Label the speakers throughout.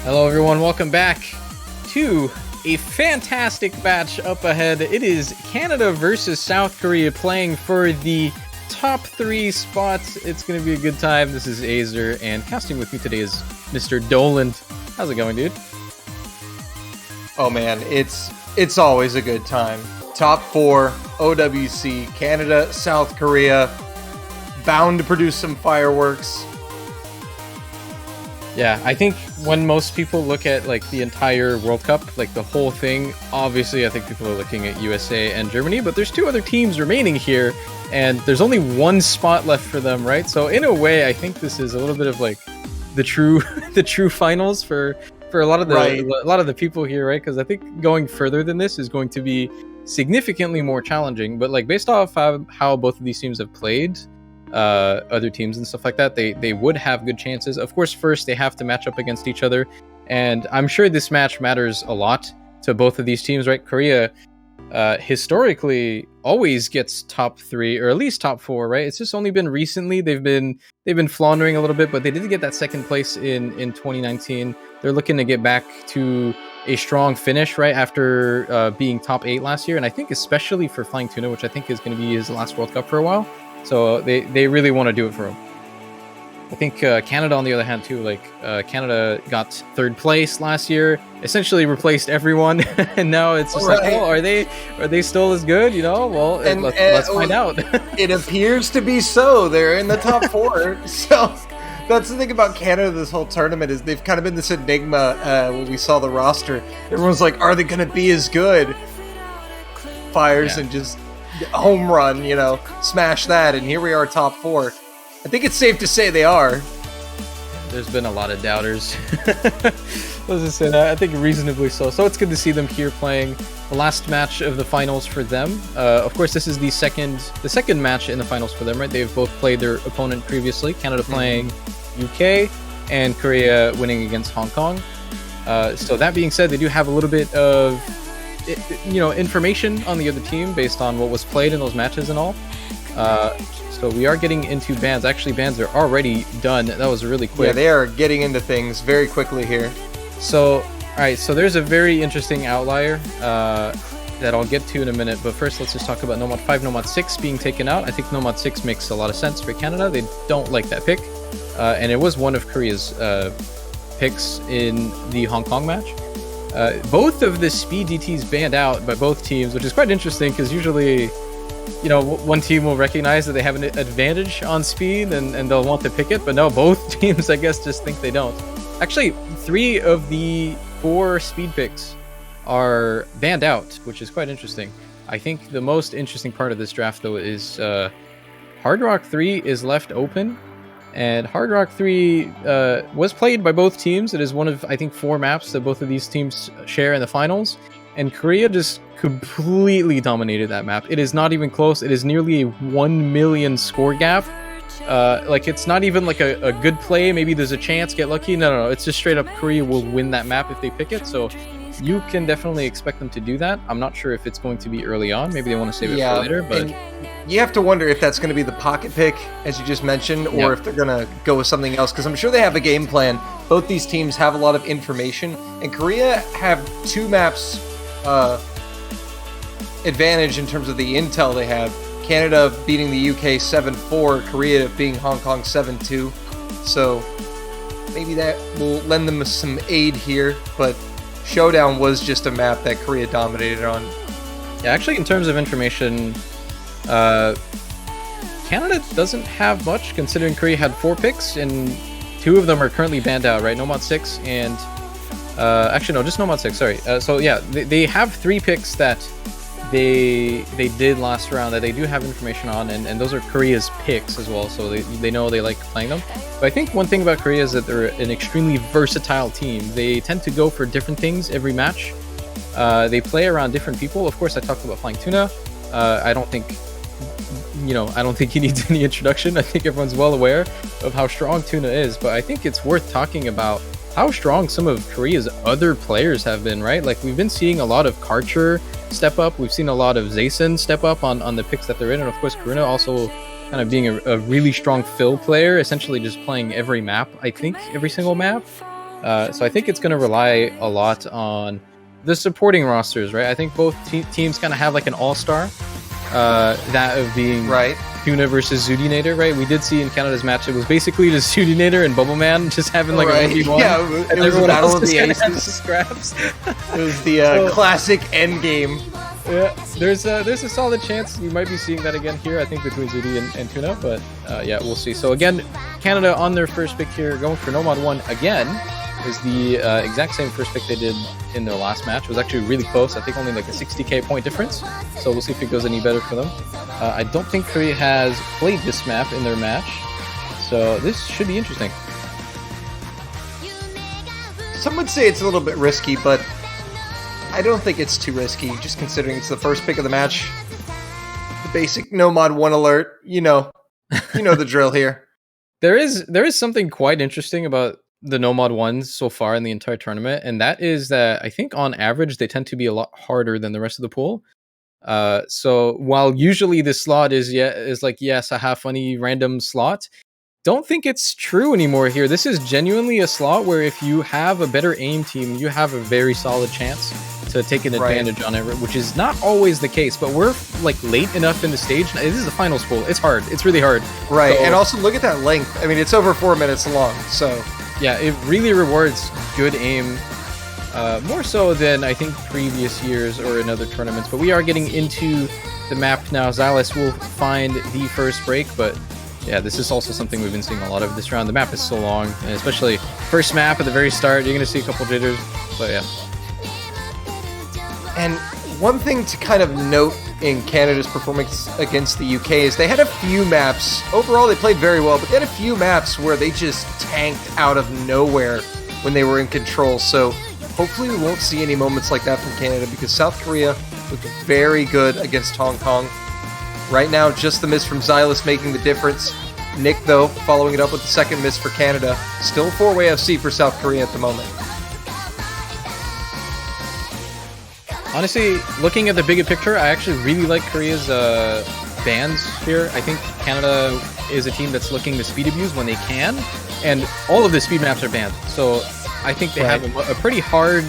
Speaker 1: Hello everyone, welcome back to a fantastic match up ahead. It is Canada versus South Korea playing for the top 3 spots. It's going to be a good time. This is Azer, and casting with me today is Mr. Doland. How's it going, dude?
Speaker 2: Oh man, it's always a good time. Top 4, OWC, Canada, South Korea, bound to produce some fireworks.
Speaker 1: Yeah, I think when most people look at like the entire World Cup, like the whole thing, obviously I think people are looking at USA and Germany, but there's 2 other teams remaining here, and there's only 1 spot left for them, right? So in a way, I think this is a little bit of like the true the true finals for a lot of the people here, right? Because I think going further than this is going to be significantly more challenging. But like based off how both of these teams have played other teams and stuff like that, they would have good chances. Of course, first they have to match up against each other, and I'm sure this match matters a lot to both of these teams, right? Korea historically always gets top 3 or at least top 4, right? It's just only been recently they've been floundering a little bit, but they did get that second place in 2019. They're looking to get back to a strong finish, right, after being top 8 last year, and I think especially for Flying Tuna, which I think is going to be his last World Cup for a while. So they really want to do it for him. I think Canada, on the other hand, too, like Canada got 3rd place last year, essentially replaced everyone, and now it's just like, oh, are they still as good? You know, well, let's find out.
Speaker 2: It appears to be so. They're in the top 4. So that's the thing about Canada this whole tournament, is they've kind of been this enigma. When we saw the roster, everyone's like, are they going to be as good? Fires and just home run, smash that, and here we are, top 4. I think it's safe to say they are.
Speaker 1: There's been a lot of doubters. Let's just say that. I think reasonably so. So it's good to see them here playing the last match of the finals for them. Of course, this is the second match in the finals for them, right? They've both played their opponent previously. Canada playing UK, and Korea winning against Hong Kong. So that being said, they do have a little bit of information on the other team based on what was played in those matches and all. So we are getting into bans. Actually, bans are already done. That was really quick.
Speaker 2: Yeah, they are getting into things very quickly here.
Speaker 1: So, all right. So there's a very interesting outlier that I'll get to in a minute. But first, let's just talk about Nomad 5, Nomad 6 being taken out. I think Nomad 6 makes a lot of sense for Canada. They don't like that pick. And it was one of Korea's picks in the Hong Kong match. Both of the speed DTs banned out by both teams, which is quite interesting because usually, one team will recognize that they have an advantage on speed and they'll want to pick it, but no, both teams, I guess, just think they don't. Actually, 3 of the 4 speed picks are banned out, which is quite interesting. I think the most interesting part of this draft, though, is Hard Rock 3 is left open. And Hard Rock 3 was played by both teams. It is one of, I think, 4 maps that both of these teams share in the finals. And Korea just completely dominated that map. It is not even close. It is nearly a 1 million score gap. It's not even like a good play. Maybe there's a chance, get lucky. No. It's just straight up Korea will win that map if they pick it. So you can definitely expect them to do that. I'm not sure if it's going to be early on. Maybe they want to save it for later. But
Speaker 2: you have to wonder if that's going to be the pocket pick, as you just mentioned, or if they're going to go with something else, because I'm sure they have a game plan. Both these teams have a lot of information, and Korea have 2 maps advantage in terms of the intel they have. Canada beating the UK 7-4, Korea beating Hong Kong 7-2. So maybe that will lend them some aid here, but Showdown was just a map that Korea dominated on.
Speaker 1: Yeah, actually, in terms of information, Canada doesn't have much, considering Korea had 4 picks, and 2 of them are currently banned out, right? Nomad 6 and... actually, no, just Nomad 6, sorry. So, yeah, they have 3 picks that they did last round that they do have information on, and those are Korea's picks as well, so they know they like playing them. But I think one thing about Korea is that they're an extremely versatile team. They tend to go for different things every match. They play around different people. Of course, I talked about Flying Tuna. I don't think he needs any introduction. I think everyone's well aware of how strong Tuna is, but I think it's worth talking about how strong some of Korea's other players have been, right? Like, we've been seeing a lot of Karcher step up. We've seen a lot of Zayson step up on the picks that they're in. And of course, Karuna also kind of being a really strong fill player, essentially just playing every map, I think, every single map. So I think it's going to rely a lot on the supporting rosters, right? I think both teams kind of have like an all-star, that of being Tuna versus Zoodinator, right? We did see in Canada's match, it was basically just Zoodinator and Bubble Man just having like a 1v1.
Speaker 2: Yeah, it was a battle of the aces.
Speaker 1: Scraps.
Speaker 2: It was the classic end game.
Speaker 1: Yeah, there's a solid chance we might be seeing that again here, I think, between Zudi and Tuna, but yeah, we'll see. So again, Canada on their first pick here, going for Nomad 1 again. Was the exact same first pick they did in their last match. It was actually really close. I think only like a 60k point difference. So we'll see if it goes any better for them. I don't think Korea has played this map in their match, so this should be interesting.
Speaker 2: Some would say it's a little bit risky, but I don't think it's too risky, just considering it's the first pick of the match. The basic Nomad 1 alert, you know the drill here.
Speaker 1: There is something quite interesting about the Nomad ones so far in the entire tournament, and that is that I think on average they tend to be a lot harder than the rest of the pool. So while usually this slot is like, yes, a half funny random slot, don't think it's true anymore here. This is genuinely a slot where if you have a better aim team, you have a very solid chance to take an advantage on it, which is not always the case, but we're like late enough in the stage. This is a finals pool. It's hard. It's really hard.
Speaker 2: Right. So, and also look at that length. I mean, it's over 4 minutes long, so
Speaker 1: yeah, it really rewards good aim, more so than I think previous years or in other tournaments. But we are getting into the map now. Xylus will find the first break, but yeah, this is also something we've been seeing a lot of this round. The map is so long, and especially first map at the very start, you're going to see a couple jitters, but yeah.
Speaker 2: And one thing to kind of note in Canada's performance against the UK is they had a few maps. Overall, they played very well, but they had a few maps where they just tanked out of nowhere when they were in control. So hopefully we won't see any moments like that from Canada, because South Korea looked very good against Hong Kong. Right now, just the miss from Xylus making the difference. Nick, though, following it up with the second miss for Canada. Still 4-way FC for South Korea at the moment.
Speaker 1: Honestly, looking at the bigger picture, I actually really like Korea's bans here. I think Canada is a team that's looking to speed abuse when they can, and all of the speed maps are banned. So I think they have a pretty hard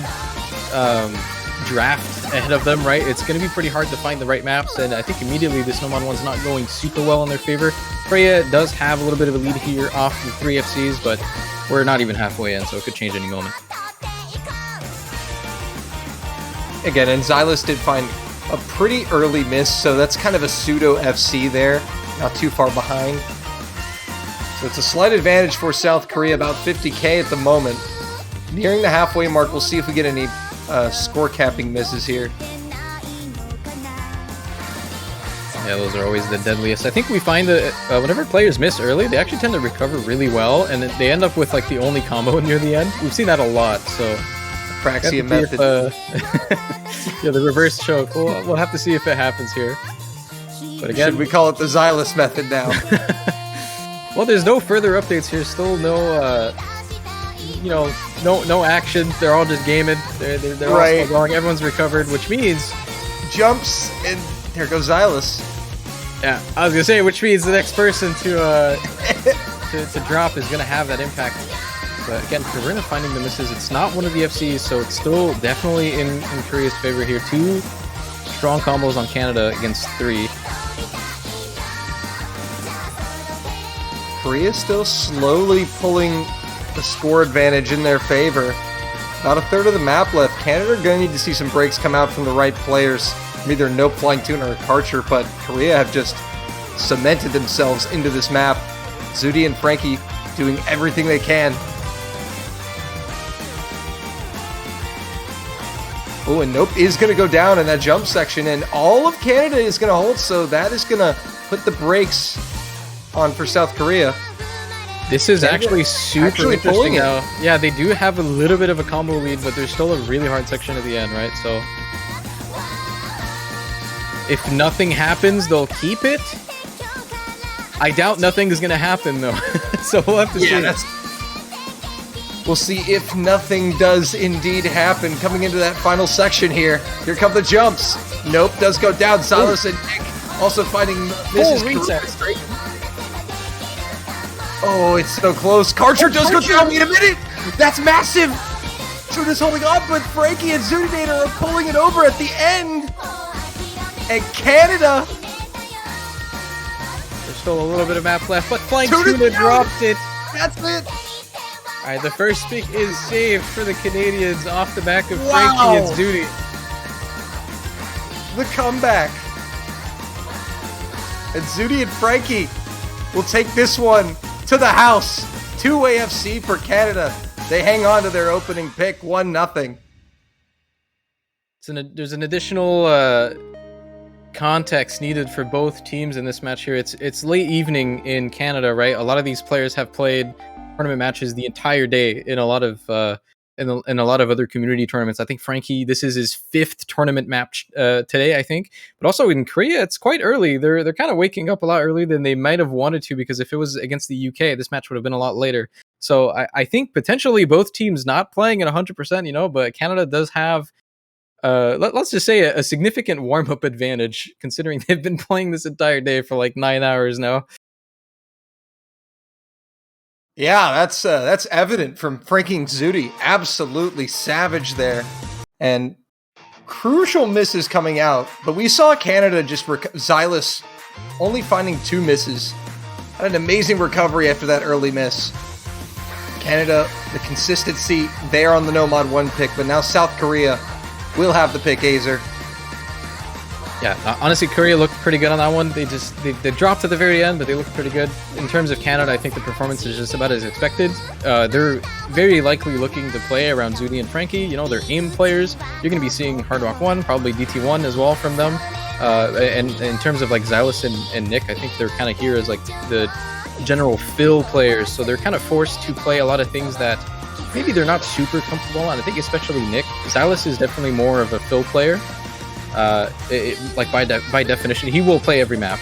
Speaker 1: draft ahead of them, right? It's going to be pretty hard to find the right maps, and I think immediately this Nomad one's not going super well in their favor. Korea does have a little bit of a lead here off the 3 FCs, but we're not even halfway in, so it could change any moment.
Speaker 2: Again, and Xylus did find a pretty early miss, so that's kind of a pseudo FC there, not too far behind. So it's a slight advantage for South Korea, about 50k at the moment. Nearing the halfway mark, we'll see if we get any score capping misses here.
Speaker 1: Yeah, those are always the deadliest. I think we find that whenever players miss early, they actually tend to recover really well, and they end up with like the only combo near the end. We've seen that a lot, so
Speaker 2: Praxia method.
Speaker 1: Yeah, the reverse choke. We'll have to see if it happens here. But again,
Speaker 2: should we call it the Xylus method now?
Speaker 1: Well, there's no further updates here. Still no, no action. They're all just gaming. They're all still going. Everyone's recovered, which means
Speaker 2: jumps, and there goes Xylus.
Speaker 1: Yeah, I was gonna say, which means the next person to drop is gonna have that impact. But again, Korea finding the misses. It's not one of the FCs, so it's still definitely in Korea's favor here. 2 strong combos on Canada against 3.
Speaker 2: Korea still slowly pulling the score advantage in their favor. About a third of the map left. Canada are going to need to see some breaks come out from the right players. Either no Flying Tuna or Karcher, but Korea have just cemented themselves into this map. Zudi and Frankie doing everything they can. Oh, and Nope is going to go down in that jump section, and all of Canada is going to hold, so that is going to put the brakes on for South Korea.
Speaker 1: This is actually super interesting now. Yeah, they do have a little bit of a combo lead, but there's still a really hard section at the end, right? So if nothing happens, they'll keep it. I doubt nothing is going to happen, though. So we'll have to see. We'll see if nothing does indeed happen coming into that final section here. Here come the jumps. Nope, does go down. Silas and Nick also finding Mrs. Oh, it's so close. Karcher does go down. Wait a minute.
Speaker 2: That's massive! Tuna's holding on, but Frankie and Zunidator are pulling it over at the end. And Canada...
Speaker 1: There's still a little bit of map left, but Flying
Speaker 2: Tuna
Speaker 1: Tuna dropped it.
Speaker 2: That's it.
Speaker 1: All right, the first pick is saved for the Canadians off the back of
Speaker 2: Wow.
Speaker 1: Frankie and Zuni.
Speaker 2: The comeback. And Zuni and Frankie will take this one to the house. 2 AFC for Canada. They hang on to their opening pick, 1-0.
Speaker 1: There's an additional context needed for both teams in this match here. It's late evening in Canada, right? A lot of these players have played tournament matches the entire day in a lot of in a lot of other community tournaments. I think Frankie, this is his 5th tournament match today, I think. But also in Korea, it's quite early. They're kind of waking up a lot earlier than they might have wanted to, because if it was against the UK, this match would have been a lot later. So I think potentially both teams not playing at 100%, but Canada does have, let's just say, a significant warm-up advantage, considering they've been playing this entire day for like 9 hours now.
Speaker 2: Yeah, that's evident from Frankie and Zuni. Absolutely savage there. And crucial misses coming out. But we saw Canada just... Xylus only finding 2 misses. Had an amazing recovery after that early miss. Canada, the consistency there on the Nomad 1 pick, but now South Korea will have the pick, Azer.
Speaker 1: Yeah, honestly, Korea looked pretty good on that one. They dropped at the very end, but they looked pretty good. In terms of Canada, I think the performance is just about as expected. They're very likely looking to play around Zuni and Frankie. They're AIM players. You're going to be seeing Hard Rock 1, probably DT1 as well from them. And in terms of like Xylus and Nick, I think they're kind of here as like the general fill players. So they're kind of forced to play a lot of things that maybe they're not super comfortable on. I think especially Nick. Xylus is definitely more of a fill player. Like by definition, he will play every map.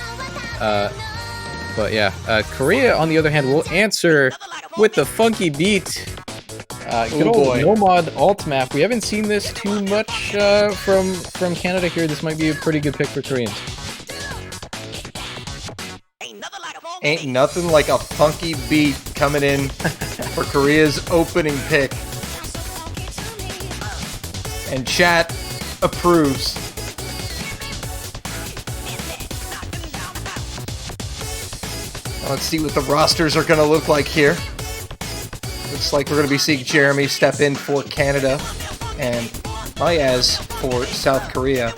Speaker 1: But yeah, Korea on the other hand will answer with the funky beat. Good old Nomad alt map. We haven't seen this too much from Canada here. This might be a pretty good pick for Koreans.
Speaker 2: Ain't nothing like a funky beat coming in for Korea's opening pick. And chat approves. Let's see what the rosters are going to look like here. Looks like we're going to be seeing Jeremy step in for Canada and Mayaz for South Korea.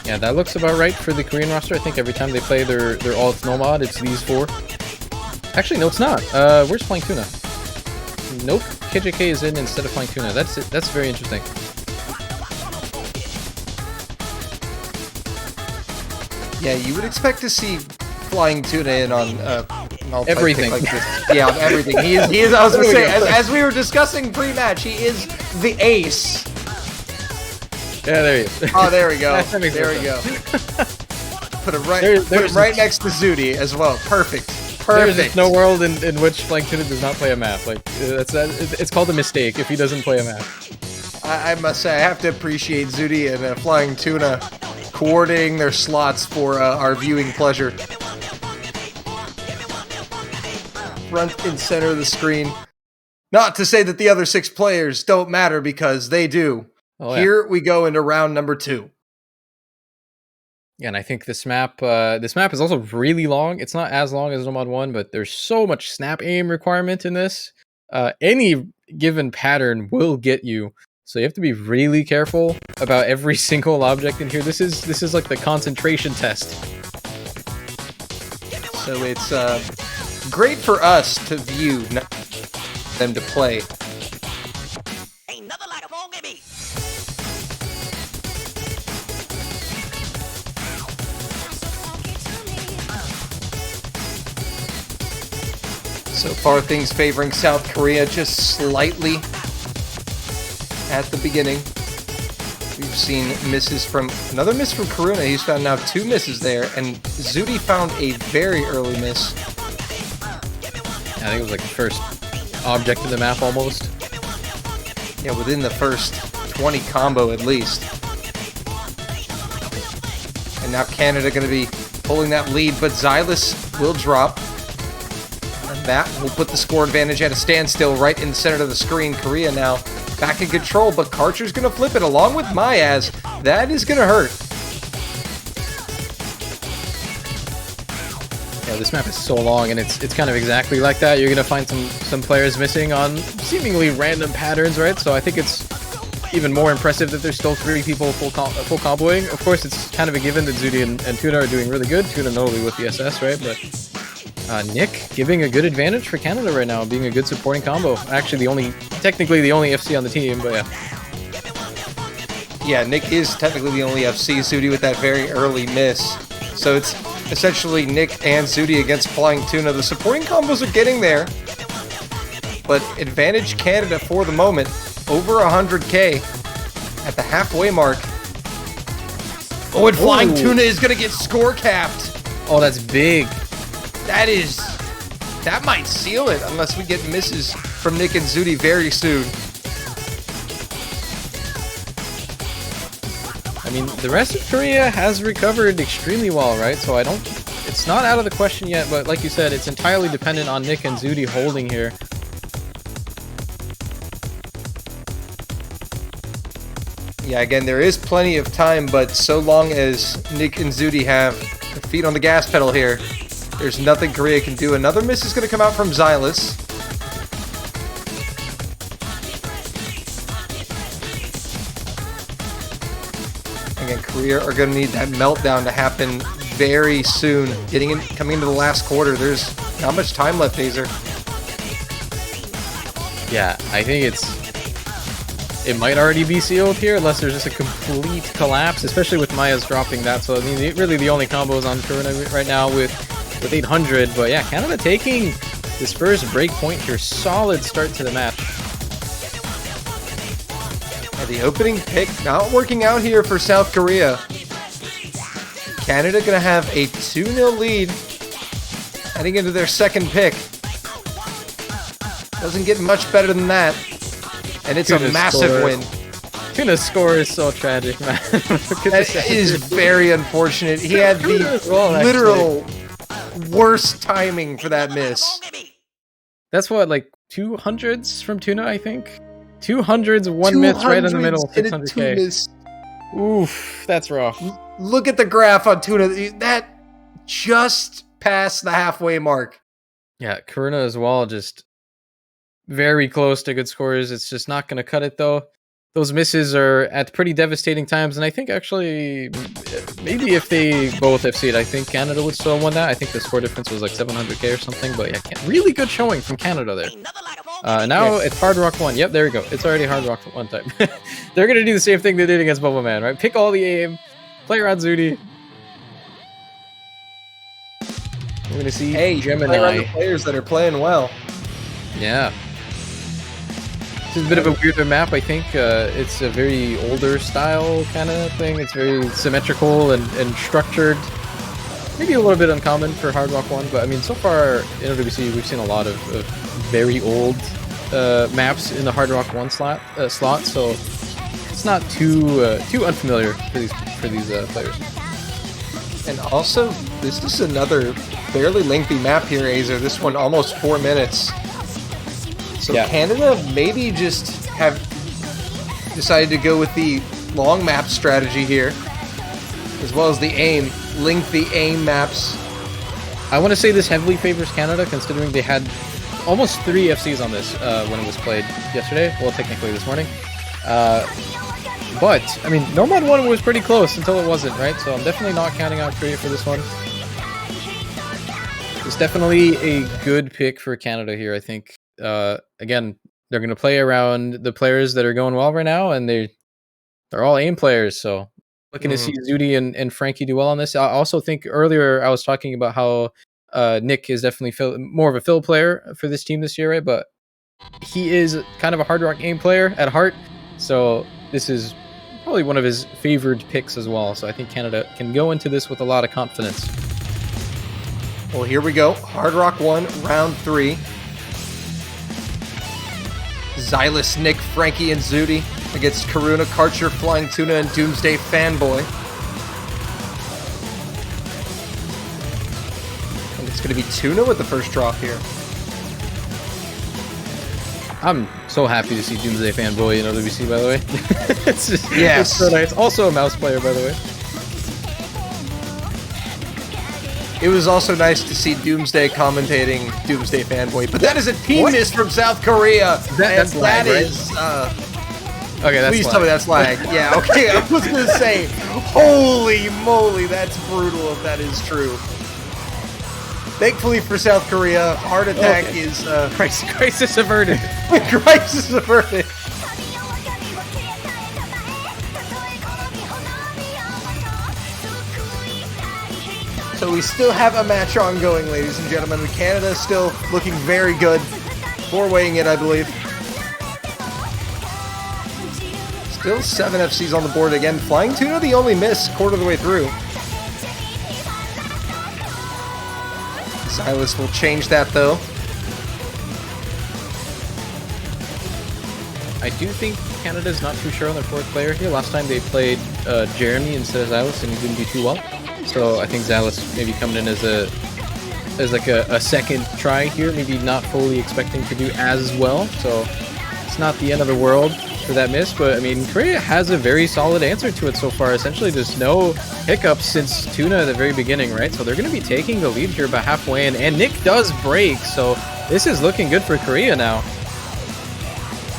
Speaker 1: Yeah, that looks about right for the Korean roster. I think every time they play their alt Nomad, it's these 4. Actually, no, it's not. Where's Flying Tuna? Nope, KJK is in instead of Flying Tuna. That's very interesting.
Speaker 2: Yeah, you would expect to see Flying Tuna in on
Speaker 1: everything
Speaker 2: like this. Yeah, on everything. He is. I was going to say, as we were discussing pre-match, he is the ace.
Speaker 1: Yeah, there he is.
Speaker 2: Oh, there we go. There we go. Put it right next to Zuni as well. Perfect.
Speaker 1: There's no world in which Flying Tuna does not play a map. Like it's called a mistake if he doesn't play a map.
Speaker 2: I must say, I have to appreciate Zuni and Flying Tuna coordinating their slots for our viewing pleasure. Front and center of the screen. Not to say that the other 6 players don't matter, because they do. Oh, yeah. Here we go into round number 2.
Speaker 1: Yeah, and I think this map is also really long. It's not as long as Nomad 1, but there's so much snap aim requirement in this. Any given pattern will get you. So you have to be really careful about every single object in here. This is like the concentration test.
Speaker 2: So it's great for us to view, not them to play. So far, things favoring South Korea just slightly at the beginning. We've seen misses from... Another miss from Karuna. He's found now 2 misses there. And Zuni found a very early miss.
Speaker 1: I think it was like the first object in the map almost.
Speaker 2: Yeah, within the first 20 combo at least. And now Canada going to be pulling that lead. But Xylus will drop. And that will put the score advantage at a standstill right in the center of the screen. Korea now back in control, but Karcher's going to flip it along with Mayaz. That is going to hurt.
Speaker 1: Yeah, this map is so long, and it's kind of exactly like that. You're going to find some players missing on seemingly random patterns, right? So I think it's even more impressive that there's still 3 people full comboing. Of course, it's kind of a given that Zudi and Tuna are doing really good. Tuna notably with the SS, right? But Nick giving a good advantage for Canada right now, being a good supporting combo. Actually, technically the only FC on the team, but yeah.
Speaker 2: Yeah, Nick is technically the only FC. Zudi with that very early miss. So it's essentially Nick and Zudi against Flying Tuna. The supporting combos are getting there, but advantage Canada for the moment. Over 100k at the halfway mark. Oh, and Flying Tuna is going to get score capped.
Speaker 1: Oh, that's big.
Speaker 2: That might seal it unless we get misses from Nick and Zudi very soon.
Speaker 1: I mean, the rest of Korea has recovered extremely well, right? So it's not out of the question yet, but like you said, it's entirely dependent on Nick and Zudi holding here.
Speaker 2: Yeah, again, there is plenty of time, but so long as Nick and Zudi have their feet on the gas pedal here, there's nothing Korea can do. Another miss is going to come out from Xylus. Again, Korea are going to need that meltdown to happen very soon. Coming into the last quarter, there's not much time left, Azer.
Speaker 1: Yeah, I think it might already be sealed here, unless there's just a complete collapse, especially with Maya's dropping that. So I mean, really the only combos on Karuna right now with 800. But yeah, Canada taking this first break point here. Solid start to the match.
Speaker 2: Yeah, the opening pick not working out here for South Korea. Canada gonna have a 2-0 lead heading into their second pick. Doesn't get much better than that. And it's a massive win.
Speaker 1: Tuna's score is so tragic, man.
Speaker 2: That is very unfortunate. He had the literal worst timing for that miss.
Speaker 1: That's what, like 200s from Tuna, I think? 200s, one miss right in the middle, 600k. Oof, that's rough.
Speaker 2: Look at the graph on Tuna. That just passed the halfway mark.
Speaker 1: Yeah, Karuna as well, just very close to good scores. It's just not going to cut it, though. Those misses are at pretty devastating times, and I think actually, maybe if they both FC'd, I think Canada would still have won that. I think the score difference was like 700k or something, but yeah, really good showing from Canada there. Now it's Hard Rock 1. Yep, there we go. It's already Hard Rock 1 time. They're going to do the same thing they did against Bubble Man, right? Pick all the aim, play around Zudi. We're going to see Gemini.
Speaker 2: Play around the players that are playing well.
Speaker 1: Yeah. This is a bit of a weirder map, I think. It's a very older style kind of thing. It's very symmetrical and structured. Maybe a little bit uncommon for Hard Rock 1, but I mean, so far in OWC, we've seen a lot of very old maps in the Hard Rock 1 slot, so it's not too unfamiliar for these players.
Speaker 2: And also, this is another fairly lengthy map here, Azer. This one almost 4 minutes. So yeah. Canada maybe just have decided to go with the long map strategy here, as well as the aim, lengthy aim maps.
Speaker 1: I want to say this heavily favors Canada, considering they had almost 3 FCs on this when it was played yesterday. Well, technically this morning. But, I mean, Nomad 1 was pretty close until it wasn't, right? So I'm definitely not counting out Korea for this one. It's definitely a good pick for Canada here, I think. Again, they're going to play around the players that are going well right now, and they're all aim players, so looking to see Zudi and Frankie do well on this. I also think earlier I was talking about how Nick is definitely more of a fill player for this team this year, right? But he is kind of a Hard Rock aim player at heart, so this is probably one of his favored picks as well. So I think Canada can go into this with a lot of confidence.
Speaker 2: Well, here we go. Hard Rock 1, round 3. Xylus, Nick, Frankie, and Zudi against Karuna, Karcher, Flying Tuna, and Doomsday Fanboy. And it's going to be Tuna with the first drop here.
Speaker 1: I'm so happy to see Doomsday Fanboy in OWC, by the way.
Speaker 2: Yes.
Speaker 1: It's so nice. Also a mouse player, by the way.
Speaker 2: It was also nice to see Doomsday commentating Doomsday Fanboy, but that is a team miss from South Korea.
Speaker 1: That's lag, right? Okay, that's
Speaker 2: please
Speaker 1: lag.
Speaker 2: tell me that's lag. Yeah, okay, I was gonna say, holy moly, that's brutal if that is true. Thankfully for South Korea, heart attack is
Speaker 1: crisis averted.
Speaker 2: crisis averted. So we still have a match ongoing, ladies and gentlemen. Canada still looking very good. 4-weighing it, I believe. Still 7 FCs on the board again. Flying Tuna the only miss, quarter of the way through. Silas will change that, though.
Speaker 1: I do think Canada's not too sure on their fourth player here. Last time they played Jeremy instead of Silas, and he didn't do too well. So I think Silas maybe coming in as like a second try here, maybe not fully expecting to do as well. So it's not the end of the world for that miss, but I mean, Korea has a very solid answer to it so far. Essentially, there's no hiccups since Tuna at the very beginning, right? So they're going to be taking the lead here about halfway in, and Nick does break, so this is looking good for Korea now.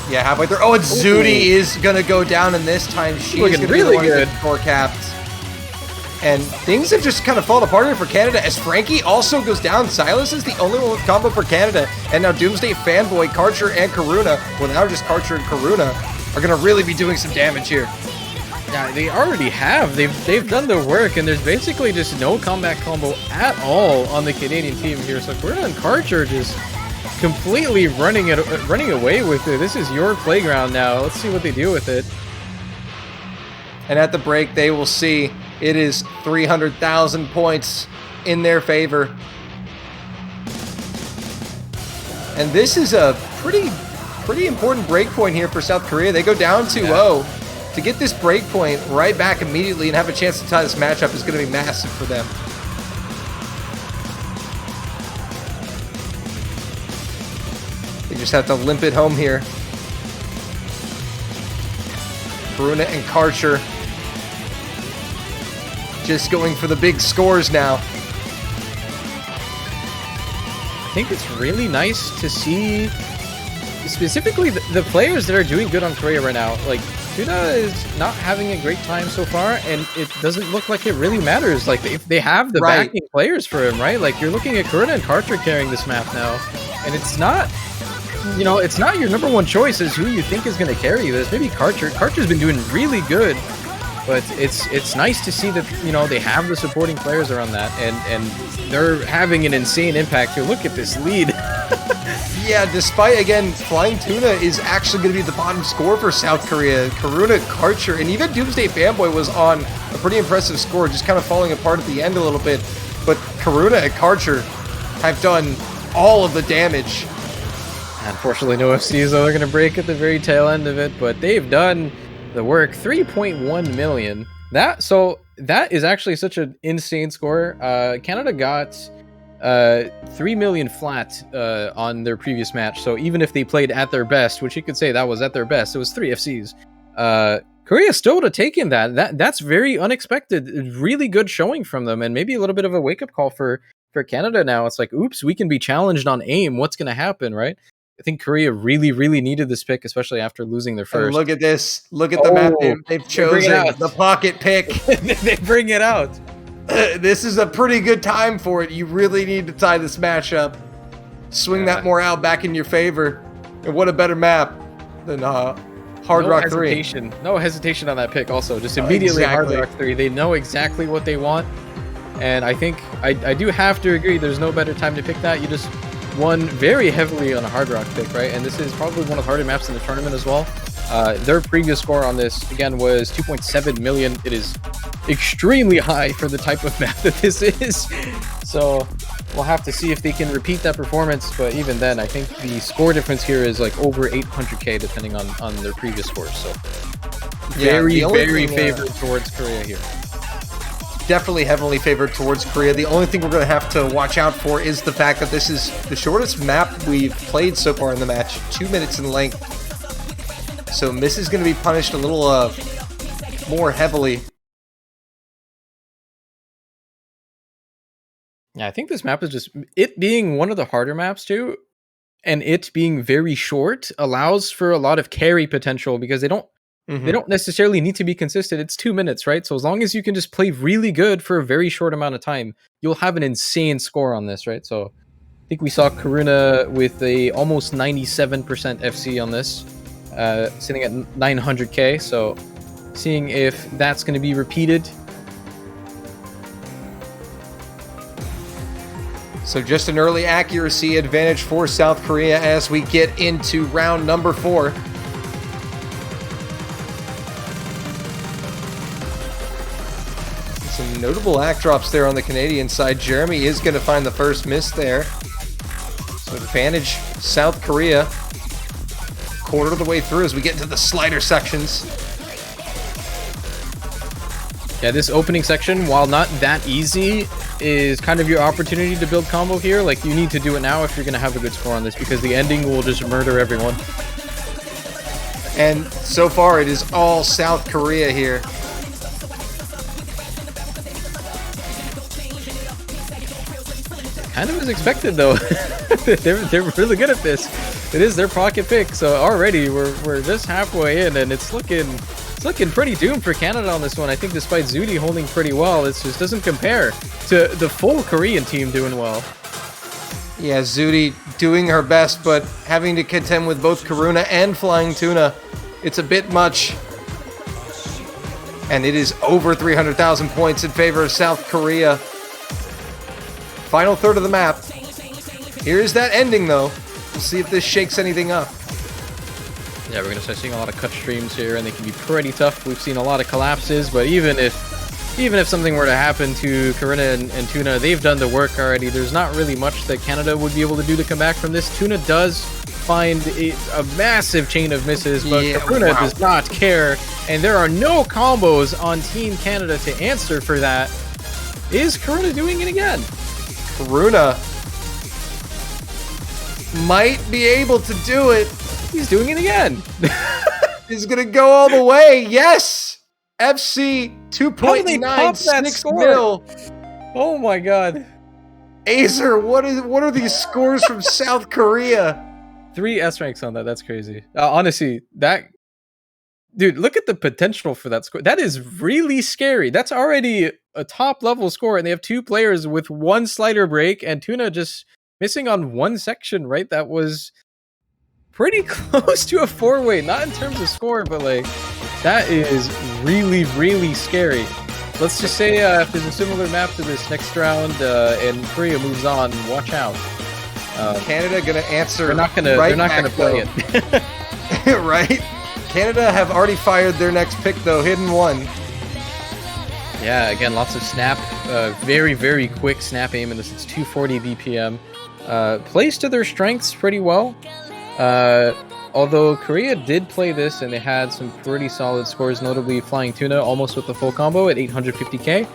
Speaker 2: Yeah, halfway through. Oh, and Zudi is going to go down, and this time she's going to be the one who gets four-capped. And things have just kind of fallen apart here for Canada as Frankie also goes down. Silas is the only one with combo for Canada. And now Doomsday Fanboy, Karcher, and Karuna, well now just Karcher and Karuna, are going to really be doing some damage here.
Speaker 1: Yeah, they already have. They've done their work, and there's basically just no combat combo at all on the Canadian team here. So Karuna and Karcher just completely running away with it. This is your playground now. Let's see what they do with it.
Speaker 2: And at the break, they will see it is 300,000 points in their favor. And this is a pretty important break point here for South Korea. They go down 2-0. To get this break point right back immediately and have a chance to tie this matchup is going to be massive for them. They just have to limp it home here. Karuna and Karcher just going for the big scores now.
Speaker 1: I think it's really nice to see specifically the players that are doing good on Korea right now. Like, Tuna is not having a great time so far, and it doesn't look like it really matters. Like, they have the backing players for him, right? Like, you're looking at Karuna and Karcher carrying this map now, and it's not, you know, it's not your number one choice as who you think is going to carry this. Maybe Karcher. Karcher's been doing really good, but it's nice to see that, you know, they have the supporting players around that, and they're having an insane impact here. Look at this lead.
Speaker 2: Yeah, despite, again, Flying Tuna is actually going to be the bottom score for South Korea. Karuna, Karcher, and even Doomsday Fanboy was on a pretty impressive score, just kind of falling apart at the end a little bit. But Karuna and Karcher have done all of the damage.
Speaker 1: Unfortunately, no FCs, though. They're going to break at the very tail end of it, but they've done the work. 3.1 million. That is actually such an insane score. Canada got 3 million flat on their previous match. So even if they played at their best, which you could say that was at their best, it was 3 FCs. Korea still would have taken that. That's very unexpected. Really good showing from them, and maybe a little bit of a wake-up call for Canada now. It's like, oops, we can be challenged on aim. What's going to happen, right? I think Korea really, really needed this pick, especially after losing their first.
Speaker 2: And look at this. Look at the map they've chosen. The pocket pick.
Speaker 1: They bring it out.
Speaker 2: This is a pretty good time for it. You really need to tie this match up. Swing that morale back in your favor. And what a better map than Hard Rock 3.
Speaker 1: No hesitation on that pick also. Just immediately Hard Rock 3. They know exactly what they want. And I think I do have to agree there's no better time to pick that. You just won very heavily on a Hard Rock pick, right? And this is probably one of the harder maps in the tournament as well. Their previous score on this, again, was 2.7 million. It is extremely high for the type of map that this is. So we'll have to see if they can repeat that performance. But even then, I think the score difference here is like over 800k, depending on their previous scores. So very favored towards Korea here.
Speaker 2: definitely heavily favored towards Korea. The only thing we're going to have to watch out for is the fact that this is the shortest map we've played so far in the match, 2 minutes in length. So Miss is going to be punished a little more heavily.
Speaker 1: Yeah, I think this map is just it being one of the harder maps too, and it being very short allows for a lot of carry potential because they don't necessarily need to be consistent. It's 2 minutes, right? So as long as you can just play really good for a very short amount of time, you'll have an insane score on this, right? So I think we saw Karuna with a almost 97% FC on this, sitting at 900k. So seeing if that's going to be repeated.
Speaker 2: So just an early accuracy advantage for South Korea as we get into round number 4. Some notable act drops there on the Canadian side. Jeremy is going to find the first miss there. So advantage South Korea. Quarter of the way through as we get into the slider sections.
Speaker 1: Yeah, this opening section, while not that easy, is kind of your opportunity to build combo here. Like, you need to do it now if you're going to have a good score on this, because the ending will just murder everyone.
Speaker 2: And so far, it is all South Korea here.
Speaker 1: Kind of as expected, though. they're really good at this. It is their pocket pick, so already we're just halfway in, and it's looking pretty doomed for Canada on this one. I think despite Zudi holding pretty well, it just doesn't compare to the full Korean team doing well.
Speaker 2: Yeah, Zudi doing her best, but having to contend with both Karuna and Flying Tuna, it's a bit much. And it is over 300,000 points in favor of South Korea. Final third of the map. Here is that ending, though. We'll see if this shakes anything up.
Speaker 1: Yeah, we're going to start seeing a lot of cut streams here, and they can be pretty tough. We've seen a lot of collapses, but even if something were to happen to Karuna and Tuna, they've done the work already. There's not really much that Canada would be able to do to come back from this. Tuna does find a massive chain of misses, but Karuna does not care, and there are no combos on Team Canada to answer for that. Is Karuna doing it again?
Speaker 2: Karuna might be able to do it.
Speaker 1: He's doing it again.
Speaker 2: He's gonna go all the way. Yes, FC 2.96 mil.
Speaker 1: Oh my god.
Speaker 2: Azer, what are these scores from South Korea?
Speaker 1: 3 S ranks on that. That's crazy. Honestly, dude, look at the potential for that score. That is really scary. That's already a top level score, and they have 2 players with 1 slider break, and Tuna just missing on 1 section, right? That was pretty close to a 4-way, not in terms of score, but like, that is really, really scary. Let's just say if there's a similar map to this next round and Korea moves on, watch out.
Speaker 2: Canada gonna answer.
Speaker 1: They're not gonna play it.
Speaker 2: Right? Canada have already fired their next pick though, hidden one.
Speaker 1: Yeah, again, lots of snap, very, very quick snap aim in this. It's 240 BPM. Plays to their strengths pretty well. Although Korea did play this and they had some pretty solid scores, notably Flying Tuna almost with the full combo at 850k.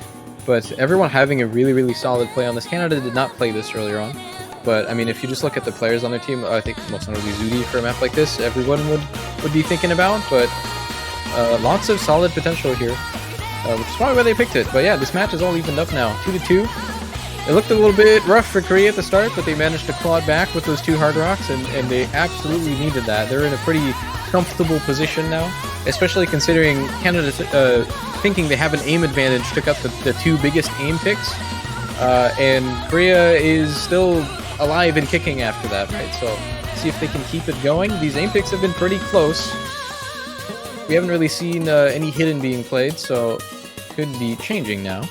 Speaker 1: But everyone having a really, really solid play on this. Canada did not play this earlier on. But, I mean, if you just look at the players on their team, I think most notably Zudi for a map like this, everyone would be thinking about. But lots of solid potential here, which is probably why they picked it. But yeah, this match is all evened up now, 2-2. It looked a little bit rough for Korea at the start, but they managed to claw it back with those 2 hard rocks, and they absolutely needed that. They're in a pretty comfortable position now, especially considering Canada thinking they have an aim advantage, took out the 2 biggest aim picks, and Korea is still alive and kicking after that, right? So see if they can keep it going. These aim picks have been pretty close. We haven't really seen any hidden being played, so could be changing now.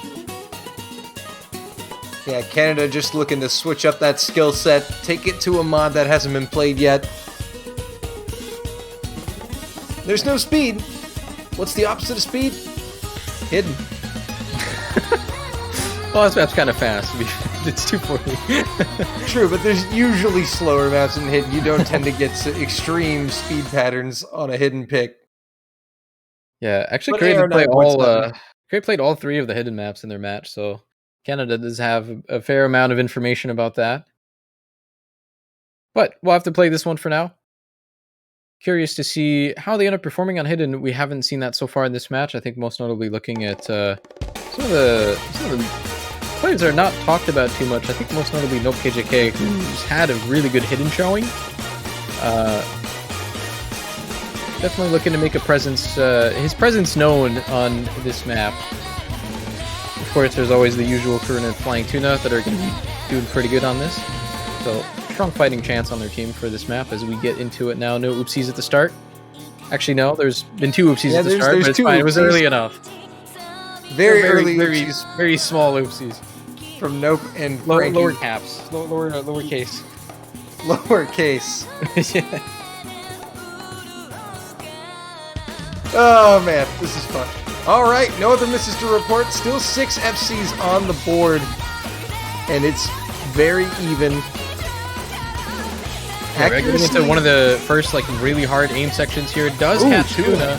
Speaker 2: Yeah, Canada just looking to switch up that skill set, take it to a mod that hasn't been played yet. There's no speed. What's the opposite of speed? Hidden.
Speaker 1: Well, this map's kind of fast. It's 240.
Speaker 2: True, but there's usually slower maps in hidden. You don't tend to get extreme speed patterns on a hidden pick.
Speaker 1: Yeah, actually,
Speaker 2: But
Speaker 1: Korea played all 3 of the hidden maps in their match, so Canada does have a fair amount of information about that. But we'll have to play this one for now. Curious to see how they end up performing on hidden. We haven't seen that so far in this match. I think most notably looking at some of the players that are not talked about too much. I think most notably Nope KJK, who's had a really good hidden showing. Definitely looking to make a presence, his presence known on this map. Of course, there's always the usual Karuna and Flying Tuna that are going to be doing pretty good on this. So, strong fighting chance on their team for this map as we get into it now. No oopsies at the start. Actually, no, there's been 2 oopsies at the start, but it's fine. It was early enough.
Speaker 2: Very early oopsies.
Speaker 1: Very small oopsies.
Speaker 2: From Nope and
Speaker 1: lower caps. Lower case.
Speaker 2: Lower case.
Speaker 1: Yeah.
Speaker 2: Oh man, this is fun. Alright, no other misses to report. Still 6 FCs on the board. And it's very even.
Speaker 1: Yeah, we're getting into one of the first like really hard aim sections here. It does catch Tuna.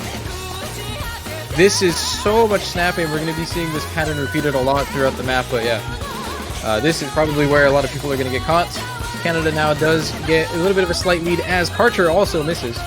Speaker 1: This is so much snapping. We're going to be seeing this pattern repeated a lot throughout the map, but yeah. This is probably where a lot of people are going to get caught. Canada now does get a little bit of a slight lead as Karcher also misses.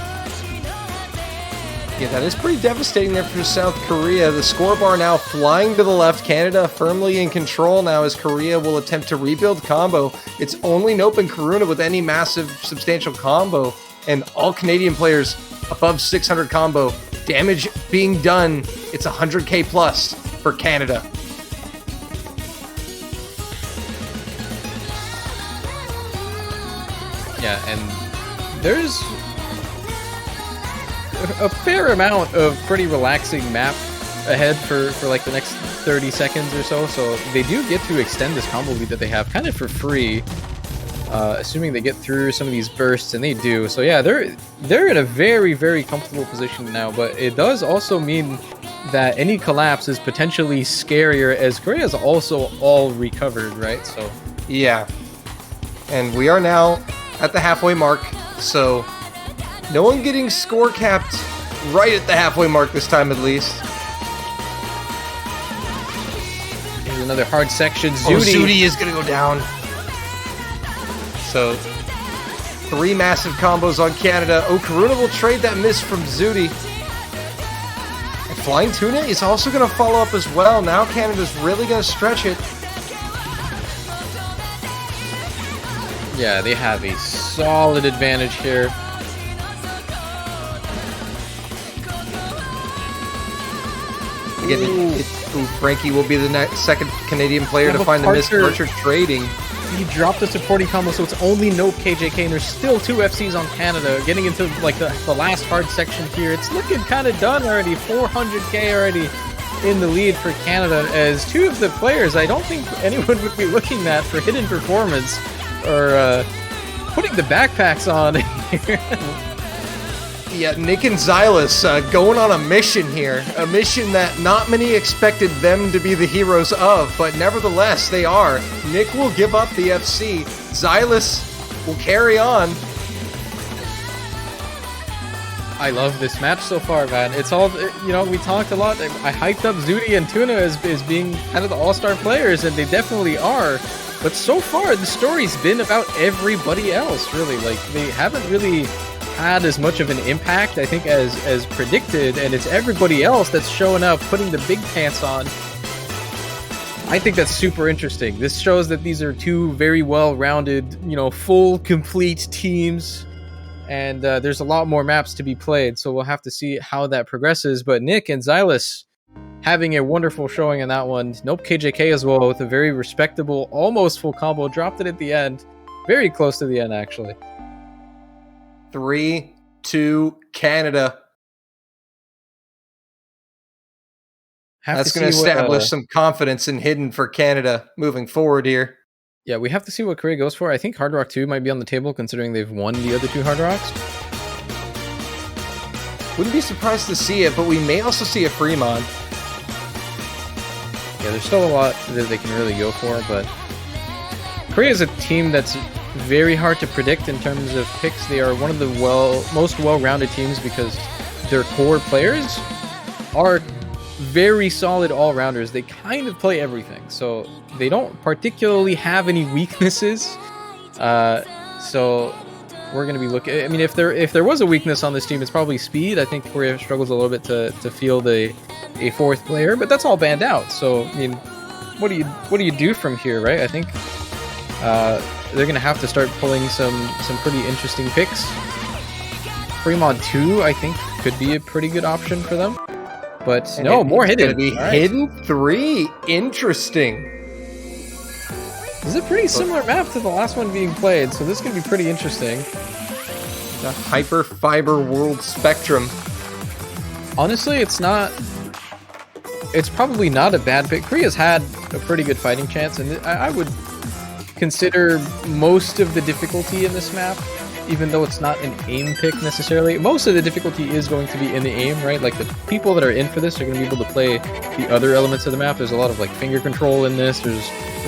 Speaker 2: Yeah, that is pretty devastating there for South Korea. The score bar now flying to the left. Canada firmly in control now as Korea will attempt to rebuild combo. It's only Nope and Karuna with any massive, substantial combo. And all Canadian players above 600 combo. Damage being done. It's 100k plus for Canada.
Speaker 1: Yeah, and there's a fair amount of pretty relaxing map ahead for like the next 30 seconds or so they do get to extend this combo lead that they have kind of for free, assuming they get through some of these bursts, and they do. So yeah, they're in a very, very comfortable position now, but it does also mean that any collapse is potentially scarier as Korea's also all recovered, right? So
Speaker 2: yeah, and we are now at the halfway mark, so no one getting score capped right at the halfway mark this time, at least.
Speaker 1: Here's another hard section.
Speaker 2: Zudi is going to go down. So, 3 massive combos on Canada. Oh, Karuna will trade that miss from Zudi. And Flying Tuna is also going to follow up as well. Now Canada's really going to stretch it.
Speaker 1: Yeah, they have a solid advantage here.
Speaker 2: Again, Frankie will be the second Canadian player to find the miss. Archer trading.
Speaker 1: He dropped the supporting combo, so it's only Nope KJK, and there's still 2 FCs on Canada. Getting into like the last hard section here, it's looking kind of done already. 400k already in the lead for Canada, as 2 of the players I don't think anyone would be looking at for hidden performance or putting the backpacks on here.
Speaker 2: Yeah, Nick and Xylus going on a mission here. A mission that not many expected them to be the heroes of, but nevertheless, they are. Nick will give up the FC. Xylus will carry on.
Speaker 1: I love this match so far, man. It's all, you know, we talked a lot. I hyped up Zudi and Tuna as being kind of the all-star players, and they definitely are. But so far, the story's been about everybody else, really. Like, they haven't really had as much of an impact, I think, as predicted, and it's everybody else that's showing up, putting the big pants on. I think that's super interesting. This shows that these are 2 very well-rounded, you know, full, complete teams, and there's a lot more maps to be played, so we'll have to see how that progresses. But Nick and Xylus having a wonderful showing in that one. Nope KJK as well with a very respectable, almost full combo. Dropped it at the end. Very close to the end, actually.
Speaker 2: 3-2 Canada. That's going to establish some confidence in hidden for Canada moving forward here.
Speaker 1: Yeah, we have to see what Korea goes for. I think Hard Rock 2 might be on the table considering they've won the other 2 Hard Rocks.
Speaker 2: Wouldn't be surprised to see it, but we may also see a Fremont.
Speaker 1: Yeah, there's still a lot that they can really go for, but Korea is a team that's very hard to predict in terms of picks. They are one of the most well-rounded teams because their core players are very solid all-rounders. They kind of play everything, so they don't particularly have any weaknesses. So we're going to be looking. I mean, if there was a weakness on this team, it's probably speed. I think Korea struggles a little bit to field a fourth player, but that's all banned out. So I mean, what do you do from here, right? I think they're going to have to start pulling some pretty interesting picks. Fremont 2, I think, could be a pretty good option for them. But and no, more hidden.
Speaker 2: It's going to be hidden 3. Interesting.
Speaker 1: This is a pretty similar map to the last one being played, so this is going to be pretty interesting.
Speaker 2: The Hyper Fiber World Spectrum.
Speaker 1: Honestly, it's probably not a bad pick. Korea's had a pretty good fighting chance, and I would consider most of the difficulty in this map, even though it's not an aim pick necessarily. Most of the difficulty is going to be in the aim, right? Like, the people that are in for this are going to be able to play the other elements of the map. There's a lot of, like, finger control in this. There's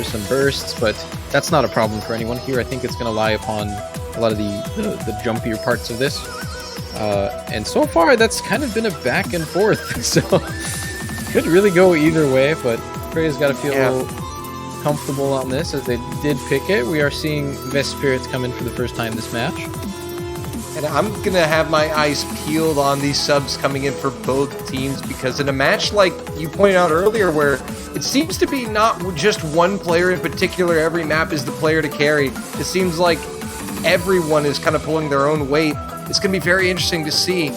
Speaker 1: some bursts, but that's not a problem for anyone here. I think it's going to lie upon a lot of the jumpier parts of this. And so far, that's kind of been a back and forth. So, could really go either way, but Korea's got to feel comfortable on this, as they did pick it. We are seeing Vest Spirits come in for the first time this match.
Speaker 2: And I'm going to have my eyes peeled on these subs coming in for both teams, because in a match like you pointed out earlier, where it seems to be not just one player in particular, every map is the player to carry. It seems like everyone is kind of pulling their own weight. It's going to be very interesting to see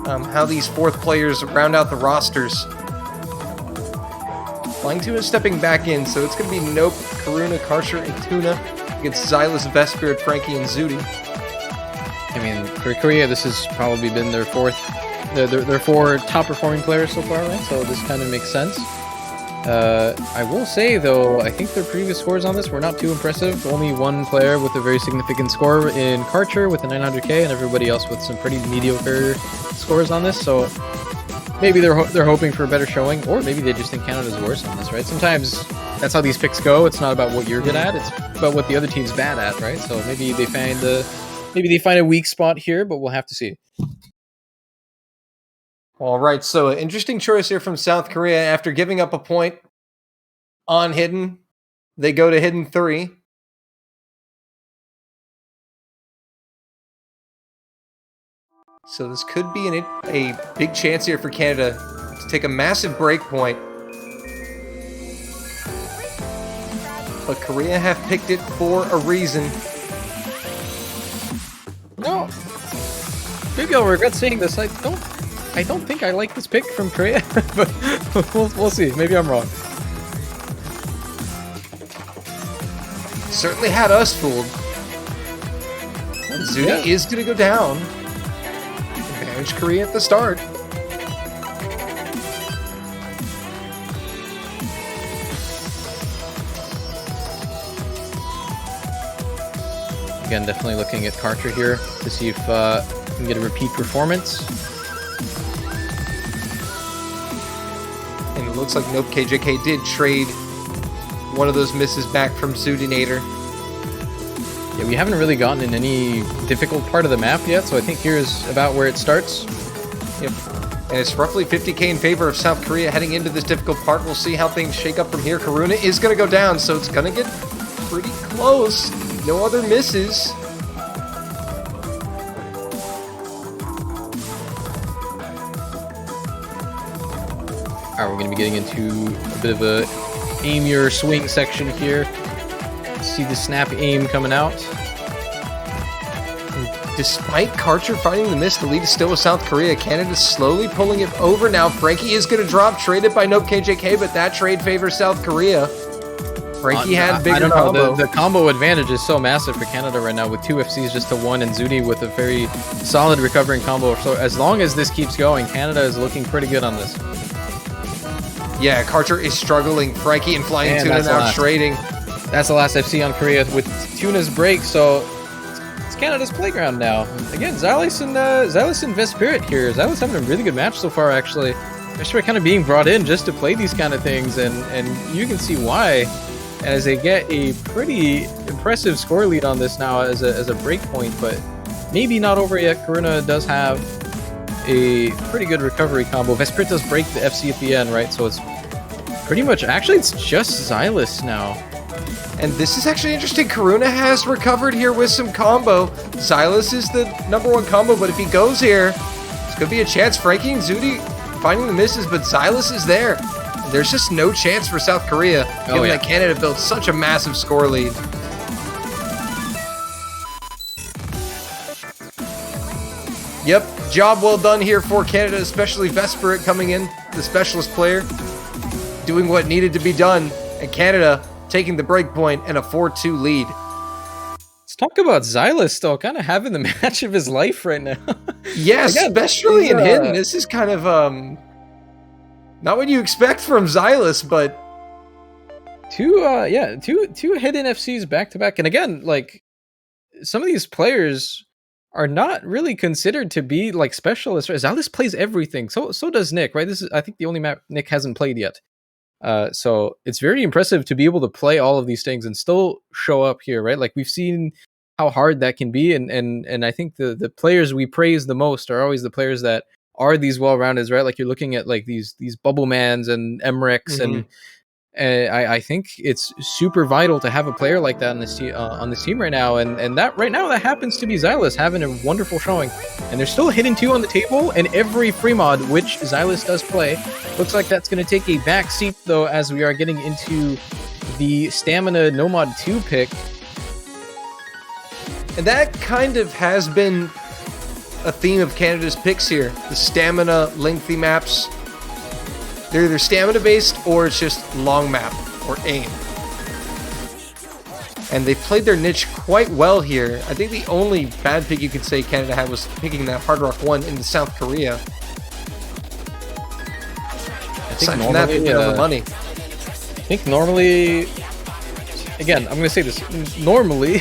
Speaker 2: how these fourth players round out the rosters. Flying Tuna stepping back in, so it's going to be Nope, Karuna, Karcher, and Tuna against Xylus, Vespirit, Frankie, and Zudi.
Speaker 1: I mean, for Korea, this has probably been their four top performing players so far, right? So this kind of makes sense. I will say, though, I think their previous scores on this were not too impressive. Only one player with a very significant score in Karcher with a 900k, and everybody else with some pretty mediocre scores on this. So maybe they're hoping for a better showing, or maybe they just think Canada's worse on this, right? Sometimes that's how these picks go. It's not about what you're good at; it's about what the other team's bad at, right? So maybe they find a weak spot here, but we'll have to see.
Speaker 2: All right, so interesting choice here from South Korea. After giving up a point on Hidden, they go to Hidden 3. So this could be a big chance here for Canada to take a massive break point. But Korea have picked it for a reason.
Speaker 1: No, maybe I'll regret saying this. I don't think I like this pick from Korea, but we'll see. Maybe I'm wrong.
Speaker 2: Certainly had us fooled. Zuni is going to go down. Advantage Korea at the start.
Speaker 1: Again, definitely looking at Karcher here to see if we can get a repeat performance.
Speaker 2: And it looks like Nope KJK did trade one of those misses back from Zudinator.
Speaker 1: Yeah, we haven't really gotten in any difficult part of the map yet, so I think here's about where it starts.
Speaker 2: Yep. And it's roughly 50k in favor of South Korea heading into this difficult part. We'll see how things shake up from here. Karuna is going to go down, so it's going to get pretty close. No other misses.
Speaker 1: Alright, we're going to be getting into a bit of a aimier swing section here. See the snap aim coming out.
Speaker 2: Despite Karcher finding the miss, the lead is still with South Korea. Canada's slowly pulling it over now. Frankie is going to drop, traded by Nope KJK, but that trade favors South Korea. Frankie had bigger combo.
Speaker 1: The combo advantage is so massive for Canada right now, with 2 FCs just to 1 and Zudi with a very solid recovering combo. So as long as this keeps going, Canada is looking pretty good on this.
Speaker 2: Yeah, Karcher is struggling. Frankie and Flying Tuna now trading.
Speaker 1: That's the last FC on Korea with Tuna's break, so it's Canada's playground now. Again, Xylus and Vespirit here. Xylus having a really good match so far, actually. Vespirit kind of being brought in just to play these kind of things, and you can see why, as they get a pretty impressive score lead on this now as a break point, but maybe not over yet. Karuna does have a pretty good recovery combo. Vesper does break the FC at the end, right? So it's pretty much, actually it's just Xylus now.
Speaker 2: And this is actually interesting. Karuna has recovered here with some combo. Xylus is the #1 combo, but if he goes here, it's going to be a chance. Frankie and Zudi finding the misses, but Xylus is there. There's just no chance for South Korea, given that Canada built such a massive score lead. Yep, job well done here for Canada, especially Vesper coming in, the specialist player, doing what needed to be done, and Canada taking the break point and a 4-2 lead.
Speaker 1: Let's talk about Xylus, though, kind of having the match of his life right now.
Speaker 2: Yes, especially in Hidden. This is kind of, not what you expect from Xylus, but...
Speaker 1: Two Hidden FCs back-to-back. And again, like, some of these players are not really considered to be, like, specialists. Xylus plays everything. So does Nick, right? This is, I think, the only map Nick hasn't played yet. So it's very impressive to be able to play all of these things and still show up here, right? Like, we've seen how hard that can be, and I think the players we praise the most are always the players that are these well-roundeds, right? Like, you're looking at like these Bubblemans and Emrics, and I think it's super vital to have a player like that on this team right now, and that right now that happens to be Xylus having a wonderful showing, and there's still Hidden 2 on the table, and every free mod which Xylus does play looks like that's going to take a back seat, though, as we are getting into the Stamina No Mod 2 pick.
Speaker 2: And that kind of has been a theme of Canada's picks here. The stamina lengthy maps. They're either stamina based or it's just long map or aim. And they played their niche quite well here. I think the only bad pick you could say Canada had was picking that Hard Rock 1 into South Korea.
Speaker 1: I think normally,
Speaker 2: the money.
Speaker 1: I think normally, again, I'm going to say this, normally,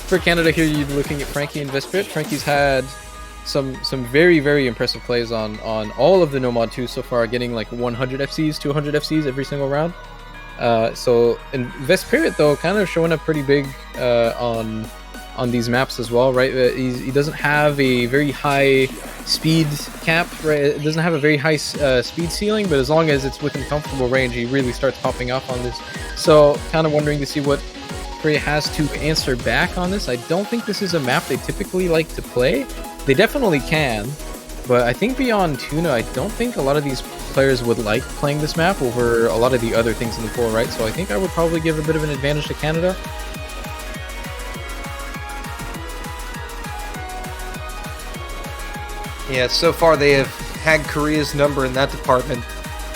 Speaker 1: for Canada here, you're looking at Frankie and Vesprit. Frankie's had some very, very impressive plays on all of the No Mod 2 so far, getting like 100 FCs, 200 FCs every single round. And Vesprit, though, kind of showing up pretty big on these maps as well, right? He doesn't have a very high speed cap, right? It doesn't have a very high speed ceiling, but as long as it's within comfortable range, he really starts popping off on this. So, kind of wondering to see what Korea has to answer back on this. I don't think this is a map they typically like to play. They definitely can, but I think beyond Tuna, I don't think a lot of these players would like playing this map over a lot of the other things in the pool, right? So I think I would probably give a bit of an advantage to Canada.
Speaker 2: Yeah, so far they have had Korea's number in that department.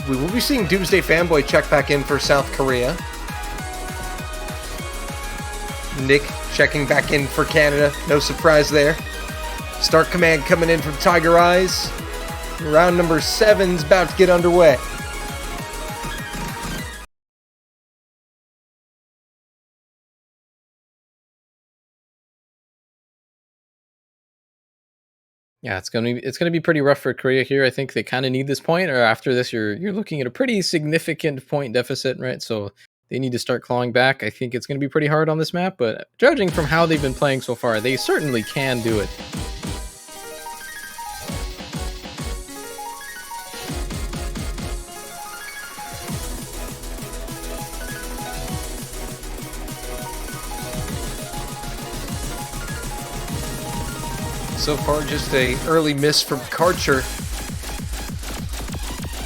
Speaker 2: We will be seeing Doomsday Fanboy check back in for South Korea. Nick checking back in for Canada. No surprise there. Start command coming in from Tiger Eyes. Round number 7's about to get underway.
Speaker 1: Yeah, it's gonna be pretty rough for Korea here. I think they kind of need this point, or after this, you're looking at a pretty significant point deficit, right? So they need to start clawing back. I think it's gonna be pretty hard on this map, but judging from how they've been playing so far, they certainly can do it.
Speaker 2: So far, just a early miss from Karcher.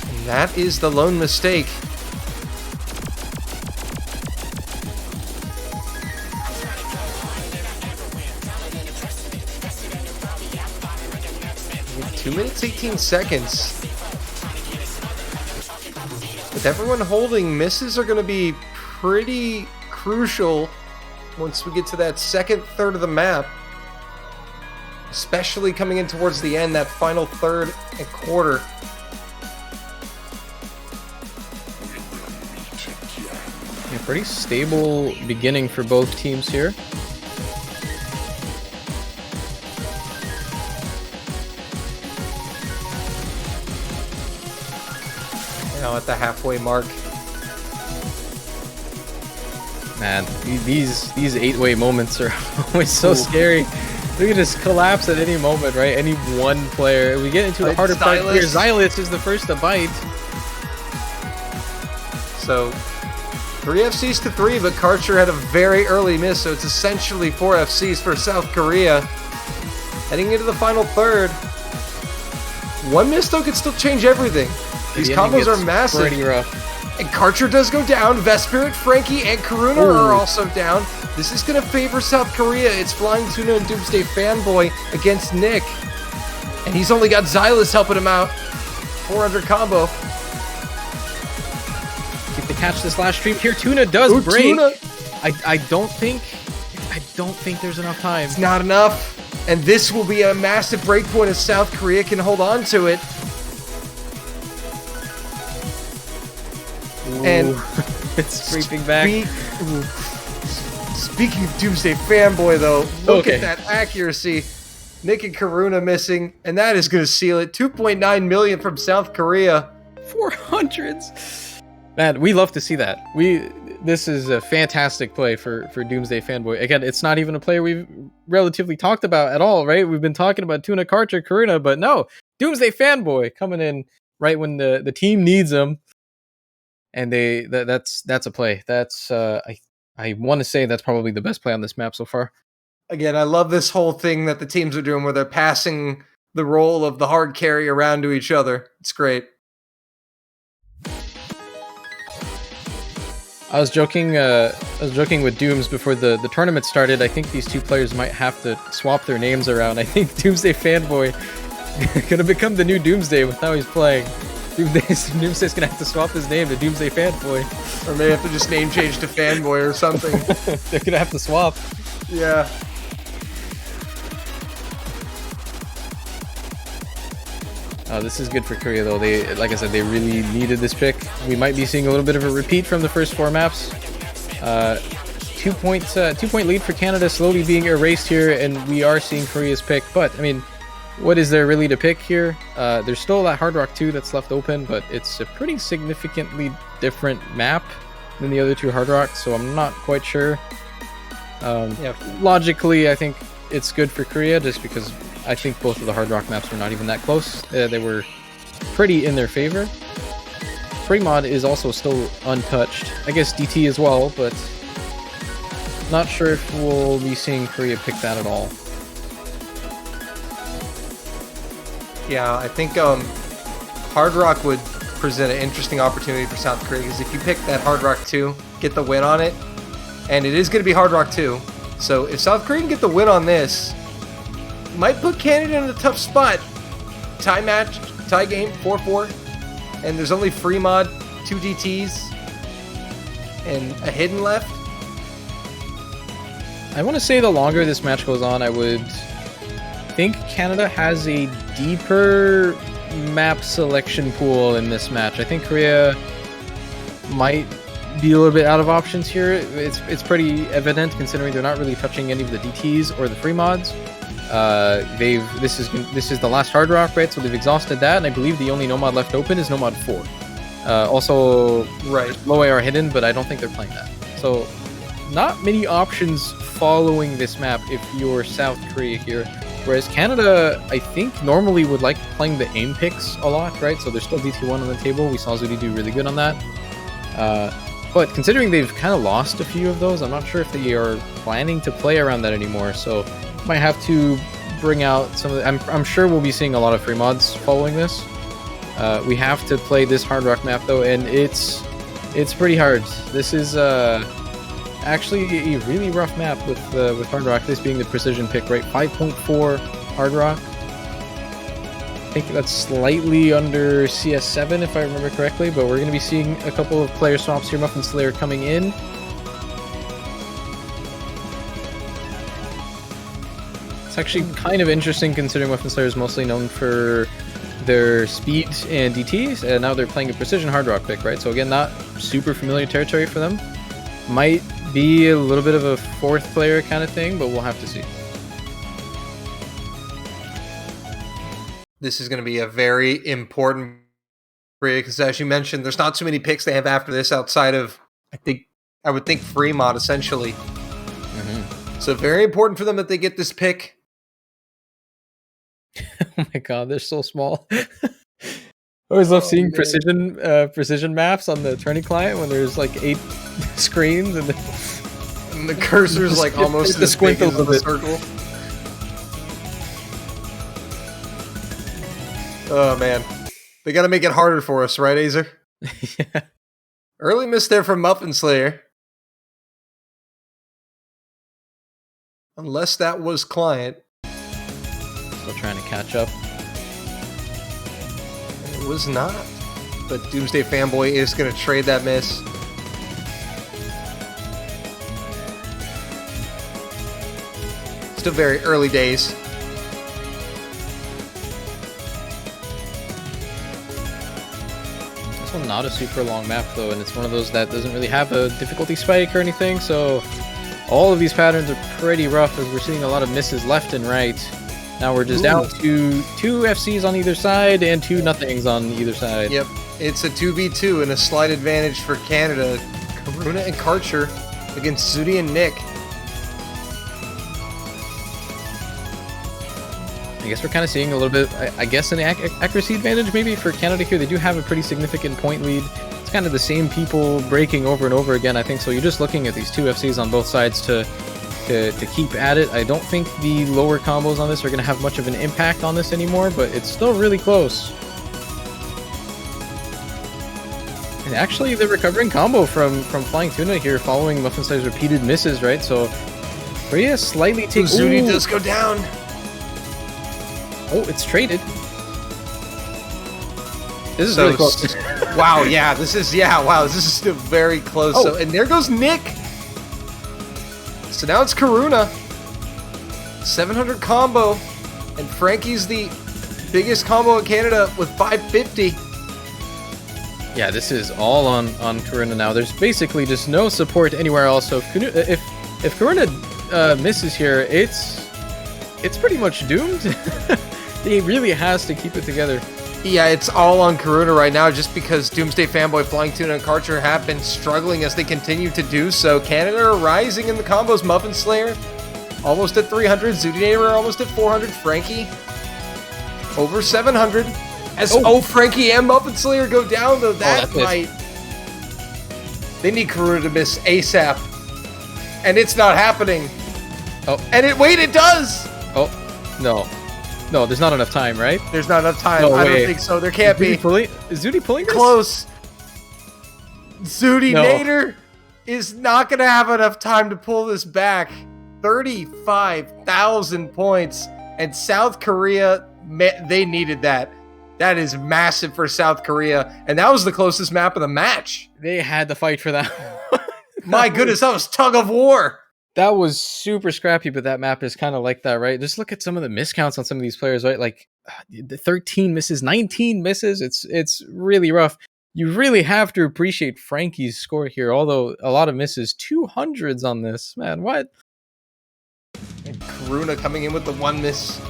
Speaker 2: And that is the lone mistake. With 2 minutes, 18 seconds. With everyone holding, misses are going to be pretty crucial once we get to that second third of the map. Especially coming in towards the end, that final third and quarter.
Speaker 1: Yeah, pretty stable beginning for both teams here.
Speaker 2: Now at the halfway mark.
Speaker 1: Man, these 8-way moments are always so scary. We can just collapse at any moment, right? Any one player. We get into the harder part here. Xylus is the first to bite.
Speaker 2: So 3 FCs to 3, but Karcher had a very early miss, so it's essentially 4 FCs for South Korea. Heading into the final third. One miss, though, could still change everything. These combos are massive.
Speaker 1: Pretty rough.
Speaker 2: And Karcher does go down. Vespirit, Frankie, and Karuna are also down. This is going to favor South Korea. It's Flying Tuna and Doomsday Fanboy against Nick. And he's only got Xylus helping him out. 400 combo.
Speaker 1: If they catch this last stream here, Tuna does break. Tuna. I don't think there's enough time.
Speaker 2: It's not enough. And this will be a massive breakpoint if South Korea can hold on to it.
Speaker 1: Ooh.
Speaker 2: And
Speaker 1: it's creeping back.
Speaker 2: Speaking of Doomsday Fanboy, though, look at that accuracy. Nick and Karuna missing, and that is going to seal it. 2.9 million from South Korea.
Speaker 1: 400s. Man, we love to see that. This is a fantastic play for Doomsday Fanboy. Again, it's not even a player we've relatively talked about at all, right? We've been talking about Tuna, Karcher, Karuna, but no, Doomsday Fanboy coming in right when the team needs him, and that's a play. That's I want to say that's probably the best play on this map so far.
Speaker 2: Again, I love this whole thing that the teams are doing where they're passing the role of the hard carry around to each other. It's great.
Speaker 1: I was joking with Dooms before the tournament started. I think these two players might have to swap their names around. I think Doomsday Fanboy gonna become the new Doomsday with how he's playing. Doomsday's gonna have to swap his name to Doomsday Fanboy.
Speaker 2: Or may have to just name change to Fanboy or something.
Speaker 1: They're gonna have to swap.
Speaker 2: Yeah.
Speaker 1: This is good for Korea, though. They, like I said, they really needed this pick. We might be seeing a little bit of a repeat from the first 4 maps. 2 point lead for Canada slowly being erased here, and we are seeing Korea's pick. But I mean, what is there really to pick here? There's still that Hard Rock 2 that's left open, but it's a pretty significantly different map than the other 2 Hard Rocks, so I'm not quite sure. Logically, I think it's good for Korea just because I think both of the Hard Rock maps were not even that close. They were pretty in their favor. Free mod is also still untouched. I guess DT as well, but not sure if we'll be seeing Korea pick that at all.
Speaker 2: Yeah, I think Hard Rock would present an interesting opportunity for South Korea, because if you pick that Hard Rock 2, get the win on it, and it is going to be Hard Rock 2. So if South Korea can get the win on this, might put Canada in a tough spot. Tie match, tie game, 4-4, and there's only free mod, 2 DTs, and a hidden left.
Speaker 1: I want to say the longer this match goes on, I would think Canada has a deeper map selection pool in this match. I think Korea might be a little bit out of options here. It's pretty evident considering they're not really touching any of the DTs or the free mods. This is the last Hard Rock, right? So they've exhausted that, and I believe the only no mod left open is no mod 4. Also,
Speaker 2: right,
Speaker 1: low AR hidden, but I don't think they're playing that. So not many options following this map if you're South Korea here. Whereas Canada, I think, normally would like playing the aim picks a lot, right? So there's still DT1 on the table. We saw Zudi do really good on that. But considering they've kind of lost a few of those, I'm not sure if they are planning to play around that anymore. So might have to bring out some of the... I'm sure we'll be seeing a lot of free mods following this. We have to play this Hard Rock map, though, and it's pretty hard. This is actually a really rough map with Hard Rock, this being the precision pick, right? 5.4 Hard Rock. I think that's slightly under CS7 if I remember correctly, but we're going to be seeing a couple of player swaps here. Muffin Slayer coming in. It's actually kind of interesting considering Muffin Slayer is mostly known for their speed and DTs, and now they're playing a precision Hard Rock pick, right? So again, not super familiar territory for them. Might be a little bit of a 4th player kind of thing, but we'll have to see.
Speaker 2: This is going to be a very important break, because as you mentioned, there's not too many picks they have after this outside of, I would think free mod, essentially. Mm-hmm. So very important for them that they get this pick.
Speaker 1: Oh my god, they're so small. I always love seeing
Speaker 2: man.
Speaker 1: precision maps on the tourney client when there's like 8 screens and
Speaker 2: And the cursor's like almost
Speaker 1: the
Speaker 2: as big
Speaker 1: squint
Speaker 2: as
Speaker 1: a little
Speaker 2: the
Speaker 1: bit.
Speaker 2: circle. Oh man, they got to make it harder for us, right, Azer?
Speaker 1: Yeah.
Speaker 2: Early miss there from Muffin Slayer. Unless that was client.
Speaker 1: Still trying to catch up.
Speaker 2: It was not. But Doomsday Fanboy is going to trade that miss. Still very early days.
Speaker 1: This one's not a super long map though, and it's one of those that doesn't really have a difficulty spike or anything, so all of these patterns are pretty rough as we're seeing a lot of misses left and right. Now we're just down to 2 FCs on either side and 2 nothings on either side.
Speaker 2: Yep, it's a 2v2 and a slight advantage for Canada. Karuna and Karcher against Zudi and Nick.
Speaker 1: I guess we're kind of seeing a little bit, I guess, an accuracy advantage maybe for Canada here. They do have a pretty significant point lead. It's kind of the same people breaking over and over again, I think. So you're just looking at these 2 FCs on both sides to keep at it. I don't think the lower combos on this are going to have much of an impact on this anymore, but it's still really close. And actually, the recovering combo from Flying Tuna here following Muffin Slayer's repeated misses, right? So Korea slightly takes...
Speaker 2: Zudi does go down.
Speaker 1: Oh, it's traded. This is really close.
Speaker 2: Wow, yeah, this is still very close.
Speaker 1: Oh.
Speaker 2: So, and there goes Nick. So now it's Karuna. 700 combo. And Frankie's the biggest combo in Canada with 550.
Speaker 1: Yeah, this is all on Karuna now. There's basically just no support anywhere else. So if Karuna misses here, it's pretty much doomed. He really has to keep it together.
Speaker 2: Yeah, it's all on Karuna right now just because Doomsday Fanboy, Flying Tuna, and Karcher have been struggling as they continue to do so. Canada are rising in the combos. Muffin Slayer almost at 300. Zudinator almost at 400. Frankie over 700. As Frankie and Muffin Slayer go down though, that might... They need Karuna to miss ASAP. And it's not happening.
Speaker 1: Oh.
Speaker 2: And it does!
Speaker 1: Oh, no. No, there's not enough time, right?
Speaker 2: There's not enough time.
Speaker 1: No
Speaker 2: I
Speaker 1: way.
Speaker 2: don't think so. There can't be.
Speaker 1: Is Zudi pulling this?
Speaker 2: Close. Zudinator is not going to have enough time to pull this back. 35,000 points. And South Korea, they needed that. That is massive for South Korea. And that was the closest map of the match.
Speaker 1: They had to fight for that.
Speaker 2: My goodness, that was tug of war.
Speaker 1: That was super scrappy, but that map is kind of like that, right? Just look at some of the miscounts on some of these players, right? Like the 13 misses, 19 misses. It's really rough. You really have to appreciate Frankie's score here, although a lot of misses. 200s on this, man. What?
Speaker 2: And Karuna coming in with the 1 miss.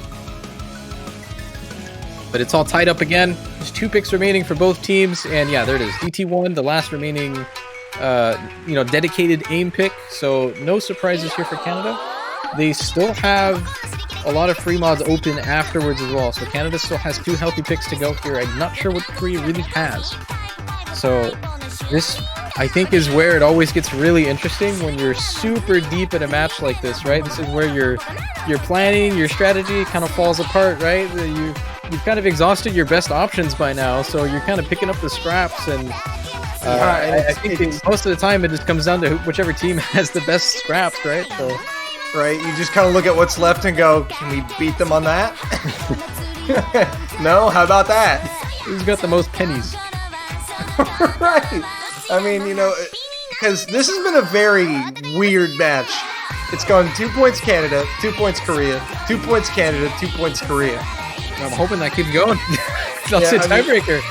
Speaker 1: But it's all tied up again. There's 2 picks remaining for both teams, and yeah, there it is. DT1, the last remaining dedicated aim pick, so no surprises here for Canada. They still have a lot of free mods open afterwards as well, so Canada still has 2 healthy picks to go here. I'm not sure what Korea really has. So this, I think, is where it always gets really interesting when you're super deep in a match like this, right? This is where your planning, your strategy kind of falls apart, right? You've kind of exhausted your best options by now, so you're kind of picking up the scraps and I think most of the time it just comes down to whichever team has the best scraps, right? So,
Speaker 2: right, you just kind of look at what's left and go, can we beat them on that? No? How about that?
Speaker 1: Who's got the most pennies?
Speaker 2: Right. I mean, because this has been a very weird match. It's gone 2 points Canada, 2 points Korea, 2 points Canada, 2 points Korea.
Speaker 1: I'm hoping that keeps going. That's a tiebreaker.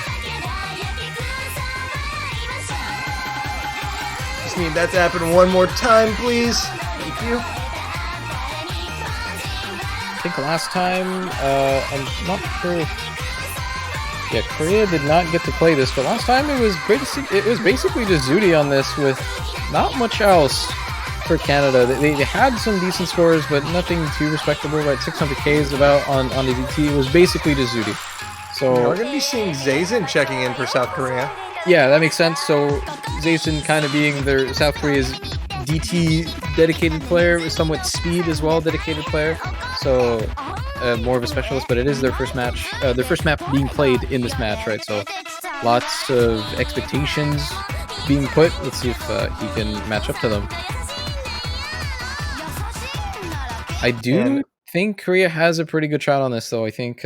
Speaker 2: Need that to happen one more time, please. Thank you.
Speaker 1: I think last time, I'm not sure. Yeah, Korea did not get to play this, but last time it was basically just Zudi on this with not much else. for Canada. They had some decent scores, but nothing too respectable. Right, 600 Ks about on ADT. It was basically just Zudi. So
Speaker 2: we're going to be seeing Zazen checking in for South Korea.
Speaker 1: Yeah, that makes sense. So Zazen kind of being their South Korea's DT dedicated player, with somewhat speed as well dedicated player. So more of a specialist, but it is their first match, their first map being played in this match, right? So lots of expectations being put. Let's see if he can match up to them. I do think Korea has a pretty good shot on this, though. I think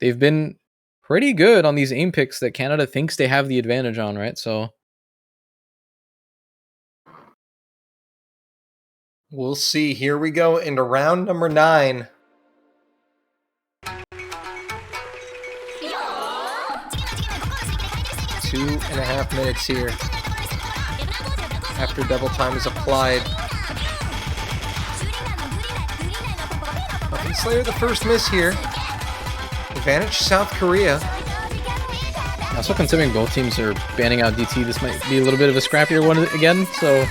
Speaker 1: they've been pretty good on these aim picks that Canada thinks they have the advantage on, right? So
Speaker 2: we'll see. Here we go into round number 9. Two and a half minutes here after double time is applied. Puppy Slayer, the first miss here. Advantage South Korea.
Speaker 1: Also, considering both teams are banning out DT, this might be a little bit of a scrappier one again. So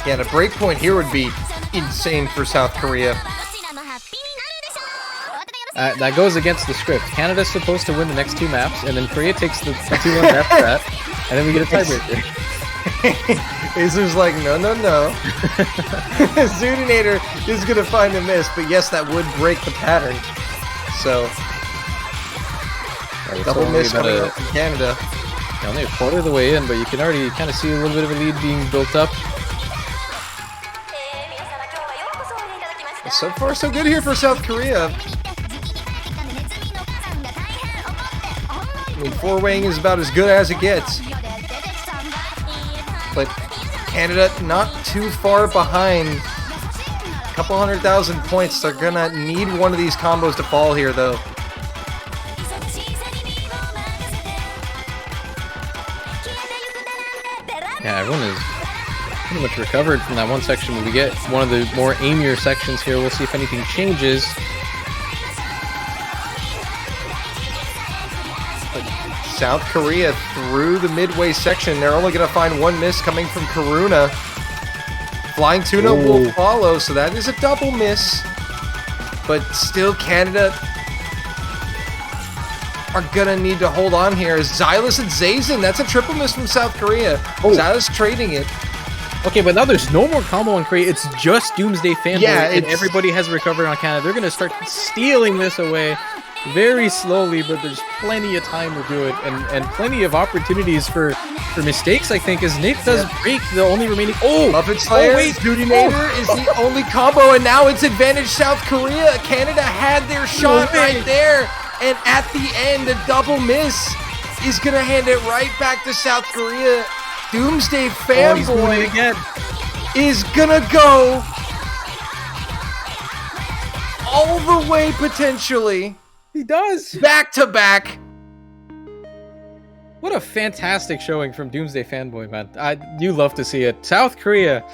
Speaker 2: yeah, and a break point here would be insane for South Korea.
Speaker 1: That goes against the script. Canada's supposed to win the next 2 maps, and then Korea takes the 2-1 after that, and then we get a tiebreaker.
Speaker 2: Azer's like, no. Zudinator is going to find a miss, but yes, that would break the pattern. So, double miss coming up from Canada.
Speaker 1: Only a quarter of the way in, but you can already kind of see a little bit of a lead being built up.
Speaker 2: So far, so good here for South Korea. I mean, 4-waying is about as good as it gets. But Canada not too far behind. A couple 100,000 points. They're going to need one of these combos to fall here, though.
Speaker 1: Yeah, everyone is pretty much recovered from that one section. When we get one of the more aimier sections here, we'll see if anything changes.
Speaker 2: South Korea through the midway section. They're only going to find one miss coming from Karuna. Flying Tuna will follow, so that is a double miss. But still, Canada are going to need to hold on here. As Xylus and Zazen, that's a triple miss from South Korea. Xylus trading it.
Speaker 1: Okay, but now there's no more combo on Korea. It's just Doomsday Fanboy, and everybody has recovered on Canada. They're going to start stealing this away very slowly, but there's plenty of time to do it, and plenty of opportunities for mistakes, I think, as Nick does break the only remaining...
Speaker 2: Muppet Slayer, Zudinator is the only combo, and now it's advantage South Korea. Canada had their shot right there, and at the end, a double miss is going to hand it right back to South Korea. Doomsday Fanboy is going to go all the way, potentially.
Speaker 1: He does.
Speaker 2: Back to back.
Speaker 1: What a fantastic showing from Doomsday Fanboy, man. You love to see it. South Korea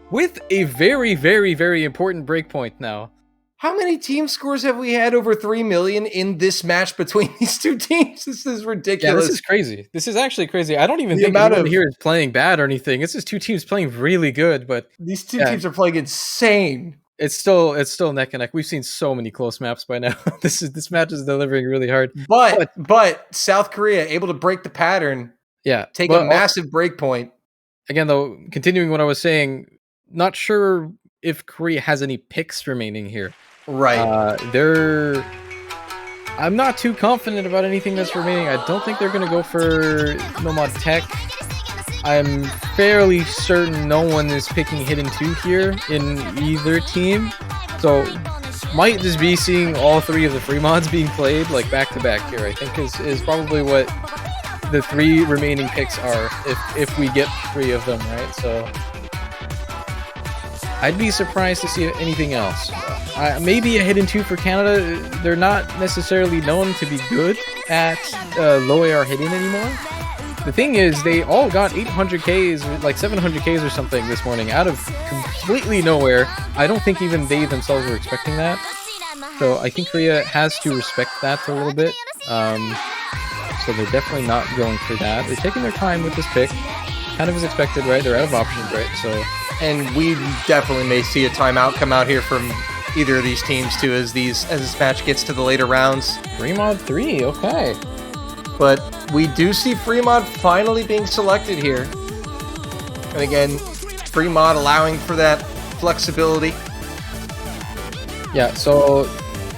Speaker 1: with a very, very, very important breakpoint now.
Speaker 2: How many team scores have we had over 3 million in this match between these two teams? This is ridiculous.
Speaker 1: Yeah, this is crazy. This is actually crazy. I don't even think anyone here is playing bad or anything. It's just two teams playing really good, but
Speaker 2: these two teams are playing insane.
Speaker 1: It's still neck and neck. We've seen so many close maps by now. This match is delivering really hard.
Speaker 2: But South Korea able to break the pattern.
Speaker 1: Yeah,
Speaker 2: take a massive break point.
Speaker 1: Again, though, continuing what I was saying, not sure if Korea has any picks remaining here.
Speaker 2: Right.
Speaker 1: I'm not too confident about anything that's remaining. I don't think they're going to go for Nomad Tech. I'm fairly certain no one is picking Hidden 2 here in either team. So might just be seeing all 3 of the free mods being played like back to back here, I think is probably what the 3 remaining picks are if we get 3 of them, right? So I'd be surprised to see anything else. Maybe a Hidden 2 for Canada. They're not necessarily known to be good at low AR Hidden anymore. The thing is, they all got 800Ks, like 700Ks or something this morning out of completely nowhere. I don't think even they themselves were expecting that. So I think Korea has to respect that a little bit. So they're definitely not going for that. They're taking their time with this pick. kind of as expected, right? They're out of options, right? So,
Speaker 2: and we definitely may see a timeout come out here from either of these teams too, as this match gets to the later rounds.
Speaker 1: Fremont 3, okay.
Speaker 2: But we do see Fremont finally being selected here. And again, Fremont allowing for that flexibility.
Speaker 1: Yeah, so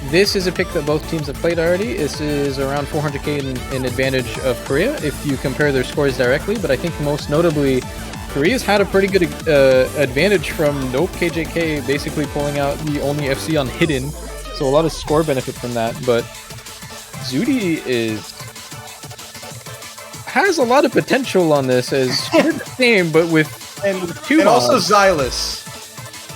Speaker 1: this is a pick that both teams have played already. This is around 400k in advantage of Korea if you compare their scores directly, but I think most notably, Korea's had a pretty good advantage from Nope KJK basically pulling out the only FC on Hidden, so a lot of score benefit from that, but Zudi has a lot of potential on this as the same, but with two
Speaker 2: and also Xylus.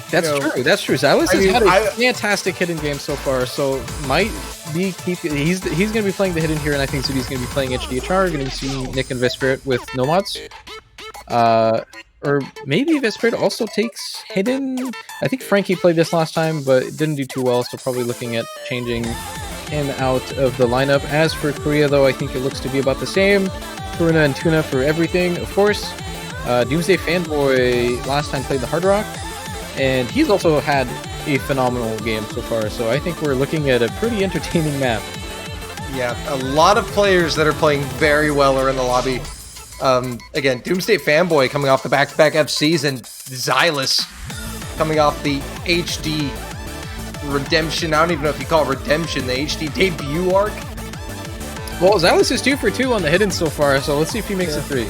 Speaker 1: That's true. That's true. Xylus has had a fantastic hidden game so far, so might be he's going to be playing the hidden here, and I think Zudi's going to be playing HDHR. We're going to be seeing Nick and Vespirit with no mods. Or maybe Vespirit also takes hidden. I think Frankie played this last time, but it didn't do too well, so probably looking at changing him out of the lineup. As for Korea, though, I think it looks to be about the same. Karuna and Tuna for everything, of course. Doomsday Fanboy last time played the Hard Rock, and he's also had a phenomenal game so far, so I think we're looking at a pretty entertaining map.
Speaker 2: Yeah, a lot of players that are playing very well are in the lobby. Again, Doomsday Fanboy coming off the back-to-back FCs, and Xylus coming off the HD Redemption. I don't even know if you call it Redemption, the HD debut arc.
Speaker 1: Well, Xylus is 2 for 2 on the hidden so far, so let's see if he makes it 3.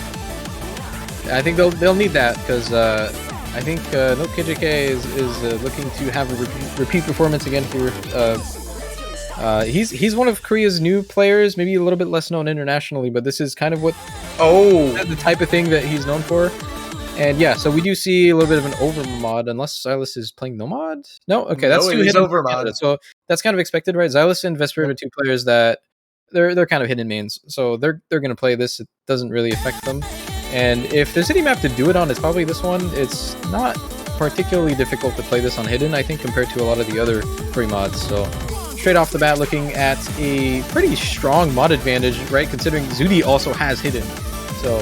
Speaker 1: I think they'll need that, because I think Nope KJK is looking to have a repeat performance again here. He's one of Korea's new players, maybe a little bit less known internationally, but this is kind of what the type of thing that he's known for. And yeah, so we do see a little bit of an over mod, unless Xylus is playing no mod. No, okay, that's two hidden
Speaker 2: over mod.
Speaker 1: So that's kind of expected, right? Xylus and Vespirit are two players that they're kind of hidden mains, so they're gonna play this. It doesn't really affect them. And if there's any map to do it on, it's probably this one. It's not particularly difficult to play this on hidden, I think, compared to a lot of the other free mods. So straight off the bat, looking at a pretty strong mod advantage, right? Considering Zudi also has hidden. So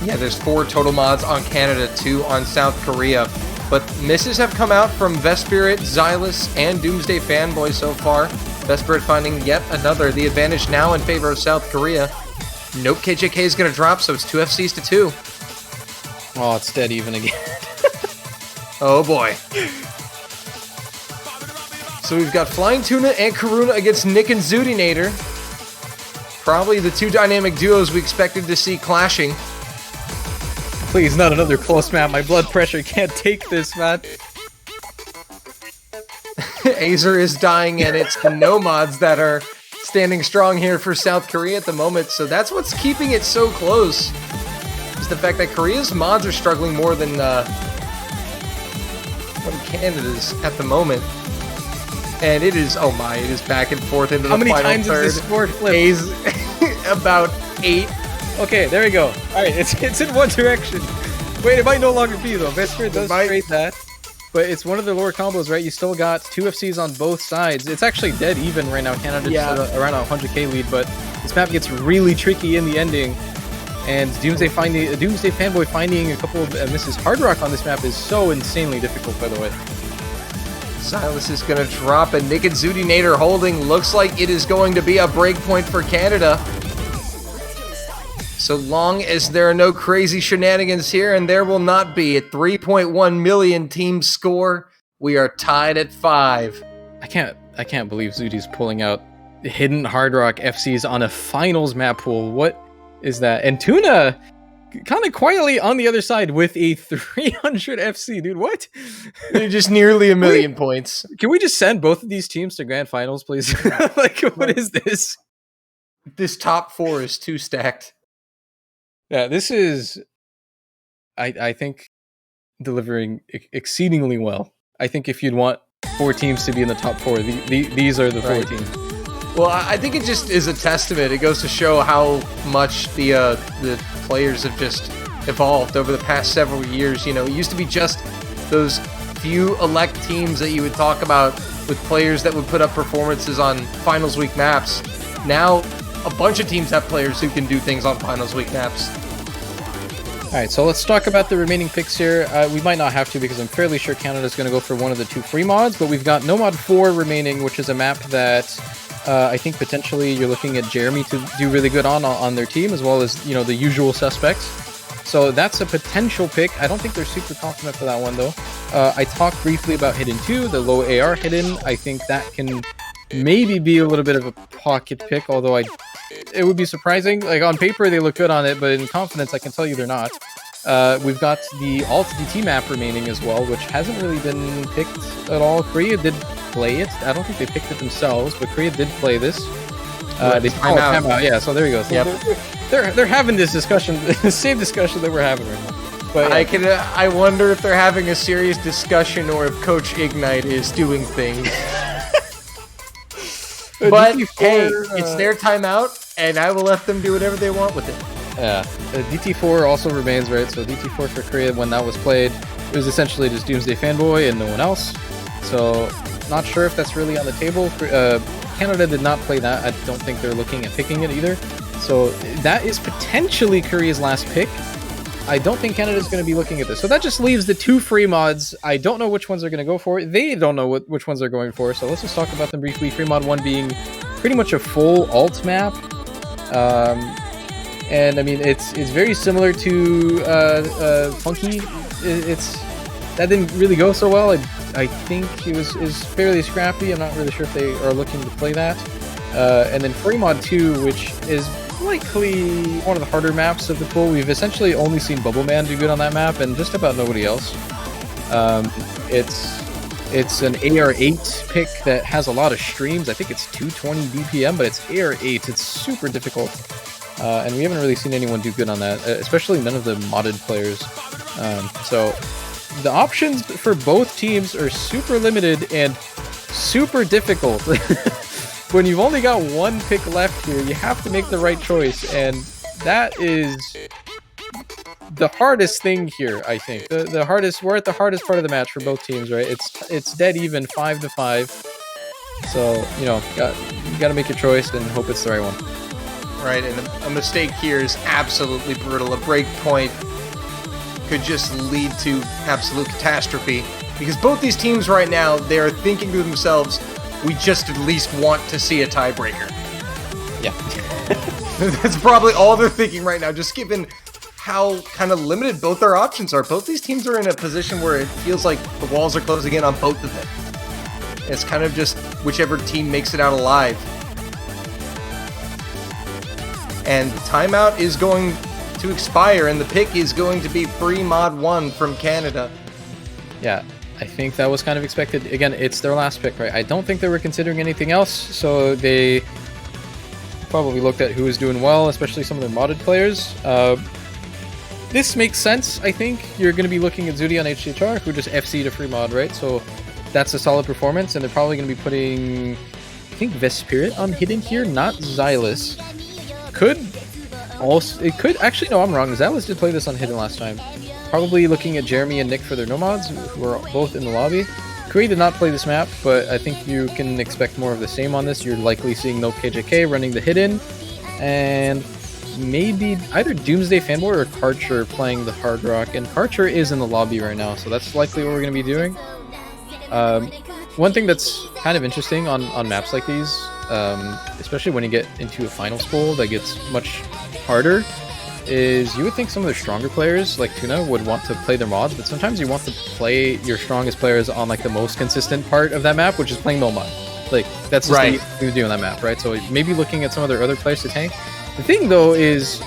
Speaker 2: yeah, there's 4 total mods on Canada, 2 on South Korea. But misses have come out from Vespirit, Xylus, and Doomsday Fanboy so far. Vespirit finding yet another. The advantage now in favor of South Korea. Nope, KJK is going to drop, so it's 2 FCs to 2.
Speaker 1: Oh, it's dead even again.
Speaker 2: Oh boy. So we've got Flying Tuna and Karuna against Nick and Zudinator. Probably the 2 dynamic duos we expected to see clashing.
Speaker 1: Please, not another close map. My blood pressure can't take this, man.
Speaker 2: Azer is dying, and it's the no mods that are standing strong here for South Korea at the moment. So that's what's keeping it so close, is the fact that Korea's mods are struggling more than Canada's at the moment. And it is, oh my, it is back and forth into the final third.
Speaker 1: How many times has this score flipped?
Speaker 2: About 8.
Speaker 1: Okay, there we go. Alright, it's in one direction. Wait, it might no longer be, though. Vespirit does trade that. But it's one of the lower combos, right? You still got 2 FCs on both sides. It's actually dead even right now. Canada's around a 100k lead, but this map gets really tricky in the ending. And Doomsday Fanboy finding a couple of misses. Hard Rock on this map is so insanely difficult, by the way.
Speaker 2: Xylus is going to drop, and Nick and Zudinator holding. Looks like it is going to be a breakpoint for Canada. So long as there are no crazy shenanigans here, and there will not be, at 3.1 million team score, we are tied at 5.
Speaker 1: I can't believe Zudi's pulling out hidden Hard Rock FCs on a finals map pool. What is that? And Tuna kind of quietly on the other side with a 300 FC, dude. What?
Speaker 2: They're just nearly a million points.
Speaker 1: Can we just send both of these teams to grand finals, please? Like, what is this?
Speaker 2: This top 4 is too stacked.
Speaker 1: Yeah, this is, I think, delivering exceedingly well. I think if you'd want 4 teams to be in the top 4, these are the 4 teams.
Speaker 2: Well, I think it just is a testament. It goes to show how much the players have just evolved over the past several years. You know, it used to be just those few elect teams that you would talk about with players that would put up performances on finals week maps. Now, a bunch of teams have players who can do things on finals week maps.
Speaker 1: Alright, so let's talk about the remaining picks here. We might not have to because I'm fairly sure Canada's going to go for one of the 2 free mods, but we've got No Mod 4 remaining, which is a map that I think potentially you're looking at Jeremy to do really good on their team, as well as, the usual suspects. So that's a potential pick. I don't think they're super confident for that one, though. I talked briefly about Hidden 2, the low AR Hidden. I think that can maybe be a little bit of a pocket pick, although it would be surprising. Like, on paper, they look good on it, but in confidence, I can tell you they're not. We've got the Alt DT map remaining as well, which hasn't really been picked at all. Korea did play it. I don't think they picked it themselves, but Korea did play this. They time out. Yeah, so there you go. So yep. They're having this discussion, the same discussion that we're having right now. But
Speaker 2: I wonder if they're having a serious discussion or if Coach Ignite is doing things. But hey, it's their timeout, and I will let them do whatever they want with it.
Speaker 1: Yeah, DT4 also remains, right? So DT4 for Korea, when that was played, it was essentially just Doomsday Fanboy and no one else. So not sure if that's really on the table. Canada did not play that. I don't think they're looking at picking it either. So that is potentially Korea's last pick. I don't think Canada's going to be looking at this. So that just leaves the 2 free mods. I don't know which ones they're going to go for. They don't know which ones they're going for. So let's just talk about them briefly. Free mod 1 being pretty much a full alt map. And I mean, it's very similar to Funky. That didn't really go so well. I think it is fairly scrappy. I'm not really sure if they are looking to play that. And then Free Mod 2, which is likely one of the harder maps of the pool. We've essentially only seen Bubble Man do good on that map, and just about nobody else. It's an AR8 pick that has a lot of streams. I think it's 220 BPM, but it's AR8. It's super difficult. And we haven't really seen anyone do good on that, especially none of the modded players. So the options for both teams are super limited and super difficult. When you've only got 1 pick left here, you have to make the right choice, and that is the hardest thing here, I think. The hardest. We're at the hardest part of the match for both teams, right? It's dead even, 5-5. So you got to make your choice and hope it's the right one.
Speaker 2: Right, and a mistake here is absolutely brutal. A break point could just lead to absolute catastrophe, because both these teams right now, they are thinking to themselves, we just at least want to see a tiebreaker.
Speaker 1: Yeah.
Speaker 2: That's probably all they're thinking right now, just given how kind of limited both their options are. Both these teams are in a position where it feels like the walls are closing in on both of them. It's kind of just whichever team makes it out alive. And the timeout is going to expire, and the pick is going to be Free Mod 1 from Canada.
Speaker 1: Yeah, I think that was kind of expected. Again, it's their last pick, right? I don't think they were considering anything else, so they probably looked at who was doing well, especially some of their modded players. This makes sense, I think. You're going to be looking at Zudi on HHR, who just FC'd a free mod, right? So that's a solid performance, and they're probably going to be putting, I think, Vespirit on Hidden here, not Xylus. Actually, no, I'm wrong. Xylus did play this on Hidden last time. Probably looking at Jeremy and Nick for their nomads, who are both in the lobby. Korea did not play this map, but I think you can expect more of the same on this. You're likely seeing no KJK running the Hidden, and maybe either Doomsday Fanboy or Karcher playing the Hard Rock, and Karcher is in the lobby right now, so that's likely what we're going to be doing. One thing that's kind of interesting on maps like these, especially when you get into a finals pool that gets much harder, is you would think some of the stronger players, like Tuna, would want to play their mods, but sometimes you want to play your strongest players on like the most consistent part of that map, which is playing no mod. Like, that's just right. What you do on that map, right? So maybe looking at some of their other players to tank. The thing, though, is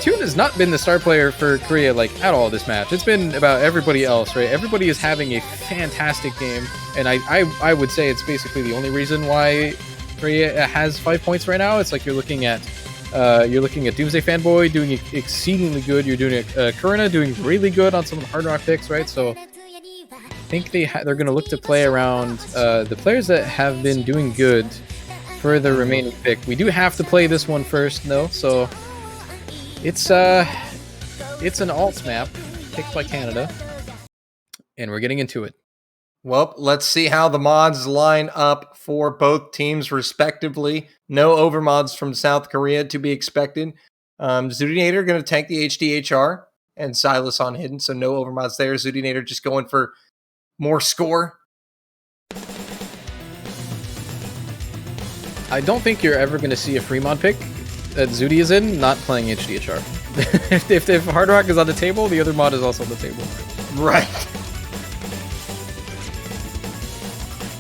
Speaker 1: Tuna has not been the star player for Korea, like, at all this match. It's been about everybody else, right? Everybody is having a fantastic game, and I would say it's basically the only reason why Korea has 5 points right now. It's like you're looking at Doomsday Fanboy doing exceedingly good. You're doing Kurina doing really good on some of the Hard Rock picks, right? So I think they're going to look to play around the players that have been doing good for the remaining pick. We do have to play this one first, though, so it's an alt map picked by Canada, and we're getting into it.
Speaker 2: Well, let's see how the mods line up for both teams respectively. No overmods from South Korea to be expected. Zudinator going to tank the HDHR and Silas on hidden, so no overmods there. Zudinator just going for more score.
Speaker 1: I don't think you're ever going to see a free mod pick that Zudi is in not playing HDHR. if Hard Rock is on the table, the other mod is also on the table.
Speaker 2: Right.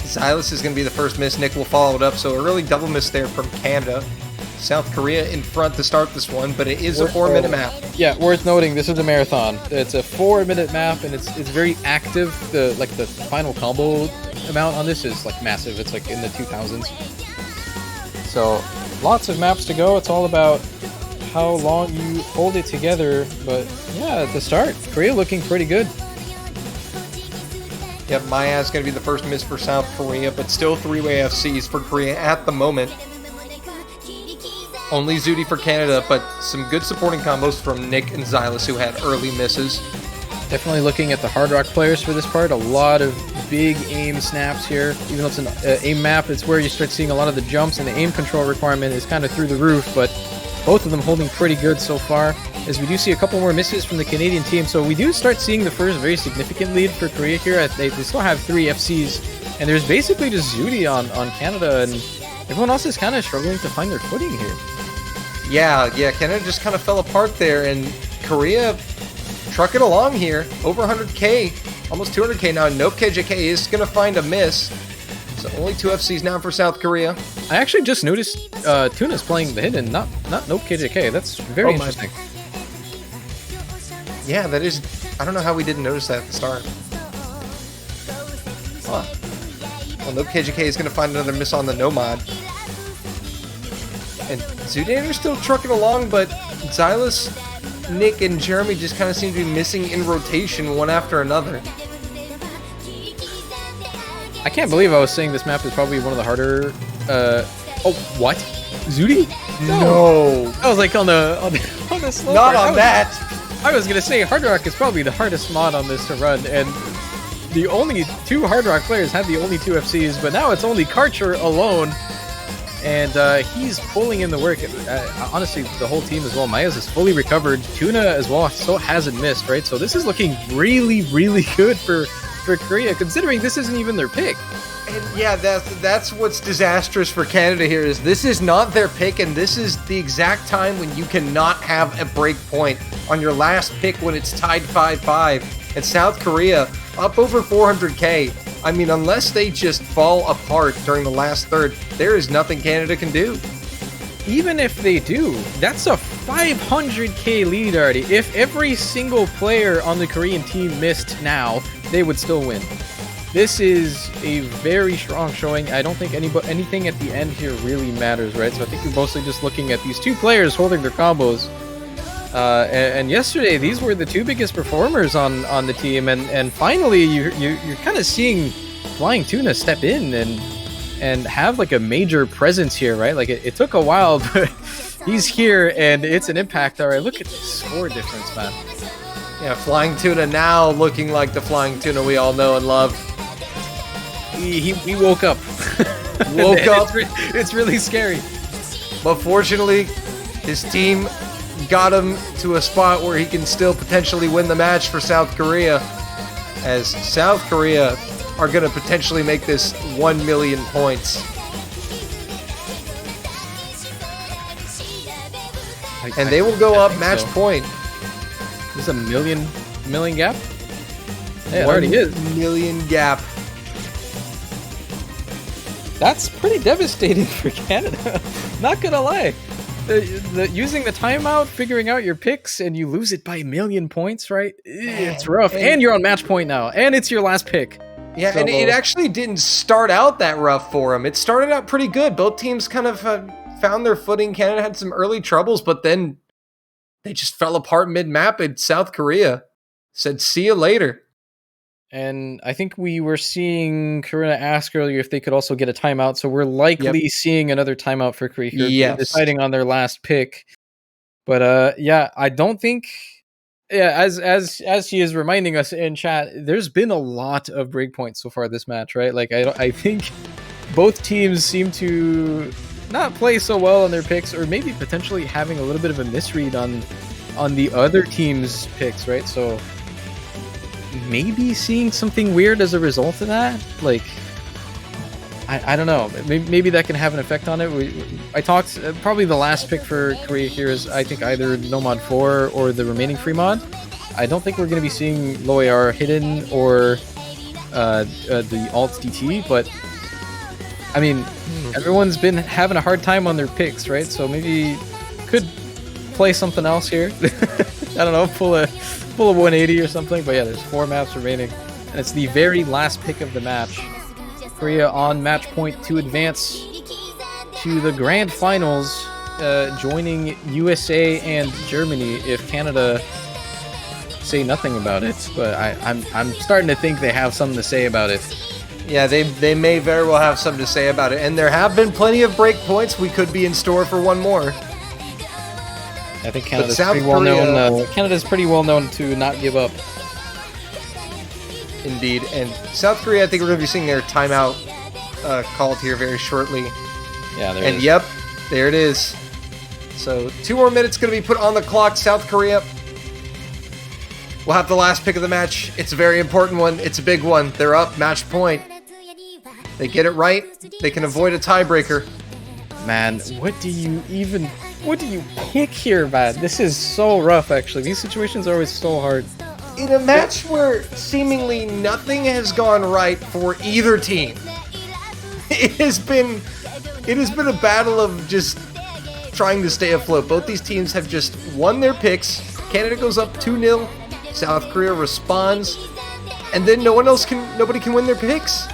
Speaker 2: Silas is going to be the first miss. Nick will follow it up. So a really double miss there from Canada. South Korea in front to start this one, but it is a 4-minute map.
Speaker 1: Yeah, worth noting, this is a marathon. It's a 4-minute map, and it's very active. The final combo amount on this is like massive. It's like in the 2000s. So lots of maps to go. It's all about how long you hold it together. But yeah, at the start, Korea looking pretty good.
Speaker 2: Yep, Maya is going to be the first miss for South Korea, but still three-way FCs for Korea at the moment. Only Zudi for Canada, but some good supporting combos from Nick and Xylus, who had early misses.
Speaker 1: Definitely looking at the Hard Rock players for this part. A lot of big aim snaps here. Even though it's an aim map, it's where you start seeing a lot of the jumps, and the aim control requirement is kind of through the roof, but both of them holding pretty good so far, as we do see a couple more misses from the Canadian team. So we do start seeing the first very significant lead for Korea here. They still have 3 FCs, and there's basically just Zudi on Canada, and everyone else is kind of struggling to find their footing here.
Speaker 2: Yeah, Canada just kind of fell apart there, and Korea trucking along here. Over 100k, almost 200k now. Nope, KJK is going to find a miss. So only 2 FCs now for South Korea.
Speaker 1: I actually just noticed Tuna's playing the hidden, not Nope KJK. That's very interesting.
Speaker 2: Yeah, that is... I don't know how we didn't notice that at the start. Huh. Well, Nope KJK is going to find another miss on the no mod. And Zudinator's still trucking along, but Xylus, Nick, and Jeremy just kind of seem to be missing in rotation one after another.
Speaker 1: I can't believe I was saying this map is probably one of the harder... oh, what? Zudi?
Speaker 2: No.
Speaker 1: I was like on the slow
Speaker 2: Not
Speaker 1: part.
Speaker 2: on that.
Speaker 1: I was gonna say Hard Rock is probably the hardest mod on this to run, and the only 2 Hard Rock players have the only 2 FCs, but now it's only Karcher alone, and he's pulling in the work. Honestly, the whole team as well. Mayas is fully recovered. Tuna as well still hasn't missed, right? So this is looking really, really good for Korea, considering this isn't even their pick.
Speaker 2: And yeah, that's what's disastrous for Canada here, is this is not their pick, and this is the exact time when you cannot have a break point on your last pick when it's tied 5-5. And South Korea up over 400k. I mean, unless they just fall apart during the last third, there is nothing Canada can do.
Speaker 1: Even if they do, that's a 500k lead already. If every single player on the Korean team missed now, they would still win. This is a very strong showing. I don't think anything at the end here really matters, right? So I think we're mostly just looking at these 2 players holding their combos. And yesterday, these were the 2 biggest performers on the team, and finally you're kind of seeing Flying Tuna step in and have like a major presence here, right? Like it took a while, but he's here and it's an impact. All right, look at the score difference, man.
Speaker 2: Yeah, Flying Tuna now looking like the Flying Tuna we all know and love.
Speaker 1: He woke up.
Speaker 2: Woke up.
Speaker 1: It's really scary.
Speaker 2: But fortunately, his team got him to a spot where he can still potentially win the match for South Korea, as South Korea are going to potentially make this 1 million points. And they will go up match point.
Speaker 1: There's a million gap? Yeah, it already is.
Speaker 2: 1 million gap.
Speaker 1: That's pretty devastating for Canada. Not gonna lie. Using the timeout, figuring out your picks, and you lose it by 1 million points, right? It's rough. And you're on match point now, and it's your last pick.
Speaker 2: Yeah, so, and it actually didn't start out that rough for him. It started out pretty good. Both teams kind of found their footing. Canada had some early troubles, but then they just fell apart mid-map, and South Korea said, see you later.
Speaker 1: And I think we were seeing Karina ask earlier if they could also get a timeout, so we're likely seeing another timeout for Korea here, deciding on their last pick. But yeah, I don't think Yeah, as she is reminding us in chat, there's been a lot of breakpoints so far this match, right? Like I think both teams seem to not play so well on their picks, or maybe potentially having a little bit of a misread on the other team's picks, right? So maybe seeing something weird as a result of that. Like I don't know. Maybe that can have an effect on it. I talked probably the last pick for Korea here is I think either No Mod 4 or the remaining free mod. I don't think we're going to be seeing low AR hidden or the alt DT, but I mean everyone's been having a hard time on their picks, right? So maybe could play something else here. I don't know, pull a 180 or something. But yeah, there's 4 maps remaining, and it's the very last pick of the match. Korea on match point to advance to the grand finals, joining USA and Germany if Canada say nothing about it. But I'm starting to think they have something to say about it.
Speaker 2: Yeah, they may very well have something to say about it, and there have been plenty of break points. We could be in store for one more.
Speaker 1: I think Canada's pretty well known. Canada's pretty well known to not give up.
Speaker 2: Indeed, and South Korea, I think we're going to be seeing their timeout called here very shortly.
Speaker 1: Yeah, there
Speaker 2: and yep, there it is. So 2 more minutes going to be put on the clock. South Korea will have the last pick of the match. It's a very important one. It's a big one. They're up, match point. They get it right, they can avoid a tiebreaker.
Speaker 1: Man, what do you pick here, man? This is so rough, actually. These situations are always so hard.
Speaker 2: In a match where seemingly nothing has gone right for either team, it has been a battle of just trying to stay afloat. Both these teams have just won their picks. Canada goes up 2-0. South Korea responds, and then nobody can win their picks.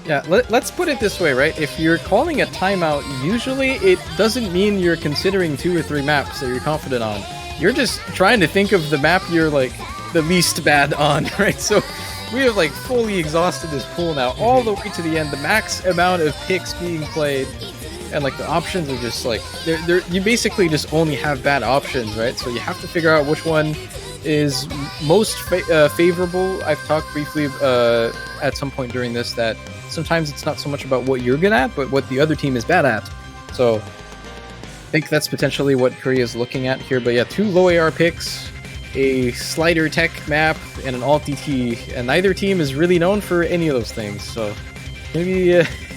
Speaker 1: Yeah, let's put it this way, right? If you're calling a timeout, usually it doesn't mean you're considering 2 or 3 maps that you're confident on. You're just trying to think of the map you're like the least bad on, right? So we have like fully exhausted this pool now, all the way to the end. The max amount of picks being played, and like the options are just like you basically just only have bad options, right? So you have to figure out which one is most favorable. I've talked briefly at some point during this that sometimes it's not so much about what you're good at, but what the other team is bad at. So I think that's potentially what Korea is looking at here. But yeah, 2 low AR picks, a slider tech map, and an alt DT, and neither team is really known for any of those things. So maybe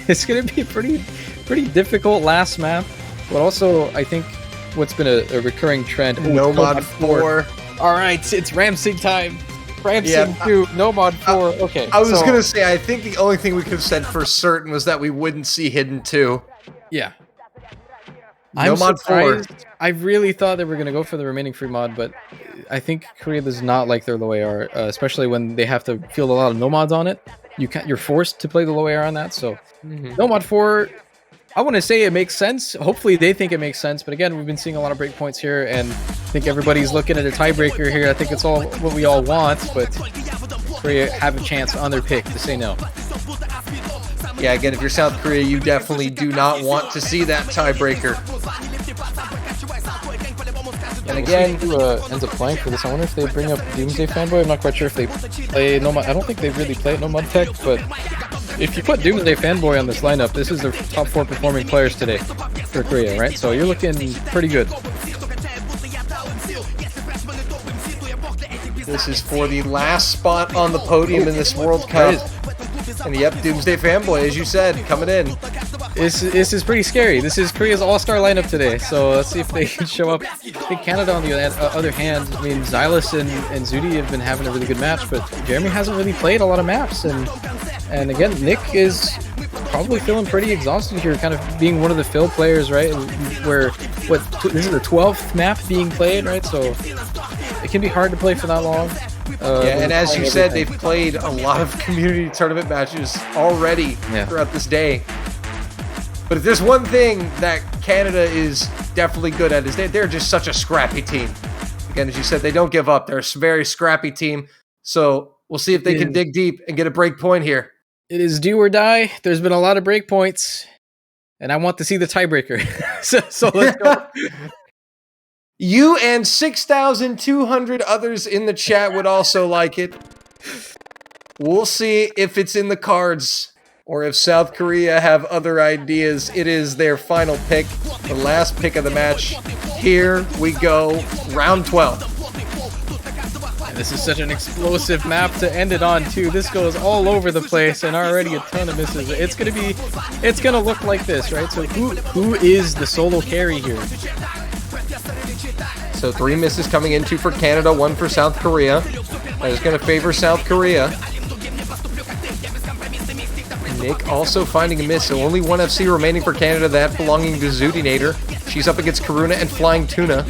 Speaker 1: it's going to be a pretty difficult last map. But also, I think what's been a recurring trend.
Speaker 2: No mod 4.
Speaker 1: All right, it's Ramsing time. Ramsing 2, no mod 4. Okay.
Speaker 2: I was going to say, I think the only thing we could have said for certain was that we wouldn't see Hidden 2.
Speaker 1: Yeah.
Speaker 2: No mod 4.
Speaker 1: I really thought they were going to go for the remaining free mod, but I think Korea does not like their low AR, especially when they have to field a lot of no mods on it. You're forced to play the low AR on that, so no mod 4. I want to say it makes sense. Hopefully they think it makes sense, but again, we've been seeing a lot of breakpoints here, and I think everybody's looking at a tiebreaker here. I think it's all what we all want, but Korea have a chance on their pick to say no.
Speaker 2: Yeah, again, if you're South Korea, you definitely do not want to see that tiebreaker.
Speaker 1: And again, who ends up playing for this? I wonder if they bring up Doomsday Fanboy. I'm not quite sure if they play No Mod. I don't think they really play No Mod Tech, but if you put Doomsday Fanboy on this lineup, this is the top 4 performing players today for Korea, right? So you're looking pretty good.
Speaker 2: This is for the last spot on the podium in this World Cup. And yep, Doomsday Fanboy, as you said, coming in.
Speaker 1: This is pretty scary. This is Korea's all-star lineup today, so let's see if they can show up. I think Canada, on the other hand, I mean, Xylus and Zudi have been having a really good match, but Jeremy hasn't really played a lot of maps, and again, Nick is probably feeling pretty exhausted here, kind of being one of the fill players, right? Where this is the 12th map being played, right? So it can be hard to play for that long.
Speaker 2: Yeah, and as you said, they've played a lot of community tournament matches already throughout this day. But if there's one thing that Canada is definitely good at, is they're just such a scrappy team. Again, as you said, they don't give up. They're a very scrappy team. So we'll see if they can dig deep and get a break point here.
Speaker 1: It is do or die. There's been a lot of break points, and I want to see the tiebreaker. so let's go.
Speaker 2: You and 6,200 others in the chat would also like it. We'll see if it's in the cards or if South Korea have other ideas. It is their final pick, the last pick of the match. Here we go, round 12.
Speaker 1: This is such an explosive map to end it on too. This goes all over the place and already a ton of misses. It's gonna look like this, right? So who is the solo carry here?
Speaker 2: So 3 misses coming in, 2 for Canada, 1 for South Korea. That is going to favor South Korea. Nick also finding a miss, so only 1 FC remaining for Canada, that belonging to Zootinator. She's up against Karuna and Flying Tuna.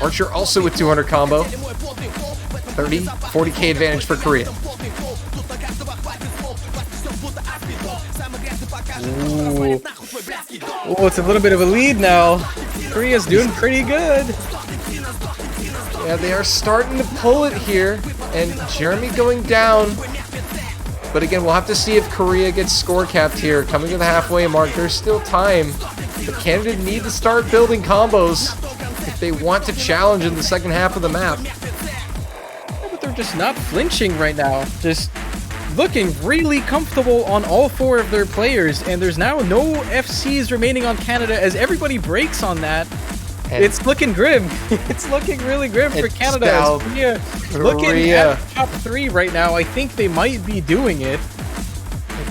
Speaker 2: Archer also with 200 combo. 30, 40k advantage for Korea.
Speaker 1: Ooh. Oh, it's a little bit of a lead now. Korea's doing pretty good.
Speaker 2: Yeah, they are starting to pull it here, and Jeremy going down. But again, we'll have to see if Korea gets score capped here. Coming to the halfway mark, there's still time. But Canada need to start building combos if they want to challenge in the second half of the map.
Speaker 1: Yeah, but they're just not flinching right now. Just looking really comfortable on all 4 of their players, and there's now no FCs remaining on Canada as everybody breaks on that. And it's looking grim. It's looking really grim for Canada. Korea looking at top 3 right now. I think they might be doing it.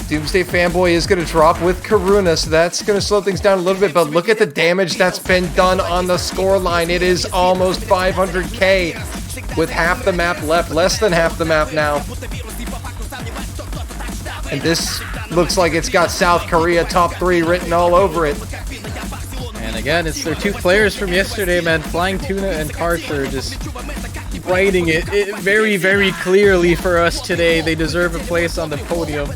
Speaker 2: Doomsday Fanboy is going to drop with Karuna, so that's going to slow things down a little bit, but look at the damage that's been done on the score line. It is almost 500k with half the map left, less than half the map now. And this looks like it's got South Korea top 3 written all over it.
Speaker 1: And again, it's their 2 players from yesterday, man. Flying Tuna and Karcher just writing it very, very clearly for us today. They deserve a place on the podium.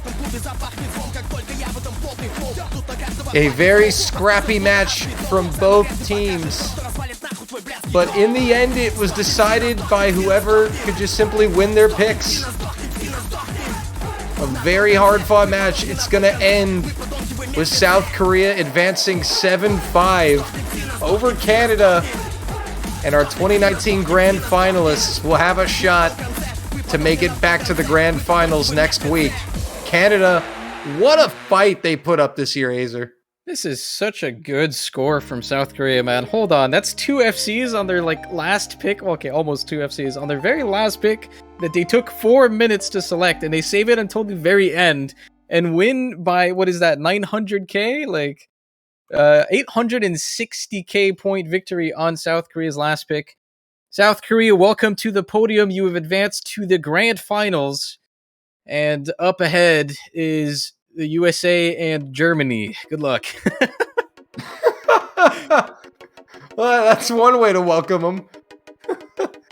Speaker 2: A very scrappy match from both teams. But in the end, it was decided by whoever could just simply win their picks. A very hard-fought match. It's going to end with South Korea advancing 7-5 over Canada. And our 2019 grand finalists will have a shot to make it back to the grand finals next week. Canada, what a fight they put up this year, Azer.
Speaker 1: This is such a good score from South Korea, man. Hold on, that's 2 FCs on their last pick. Okay, almost 2 FCs on their very last pick that they took 4 minutes to select, and they save it until the very end and win by, what is that, 900k? 860k point victory on South Korea's last pick. South Korea, welcome to the podium. You have advanced to the grand finals, and up ahead is the USA and Germany. Good luck.
Speaker 2: Well, that's one way to welcome them.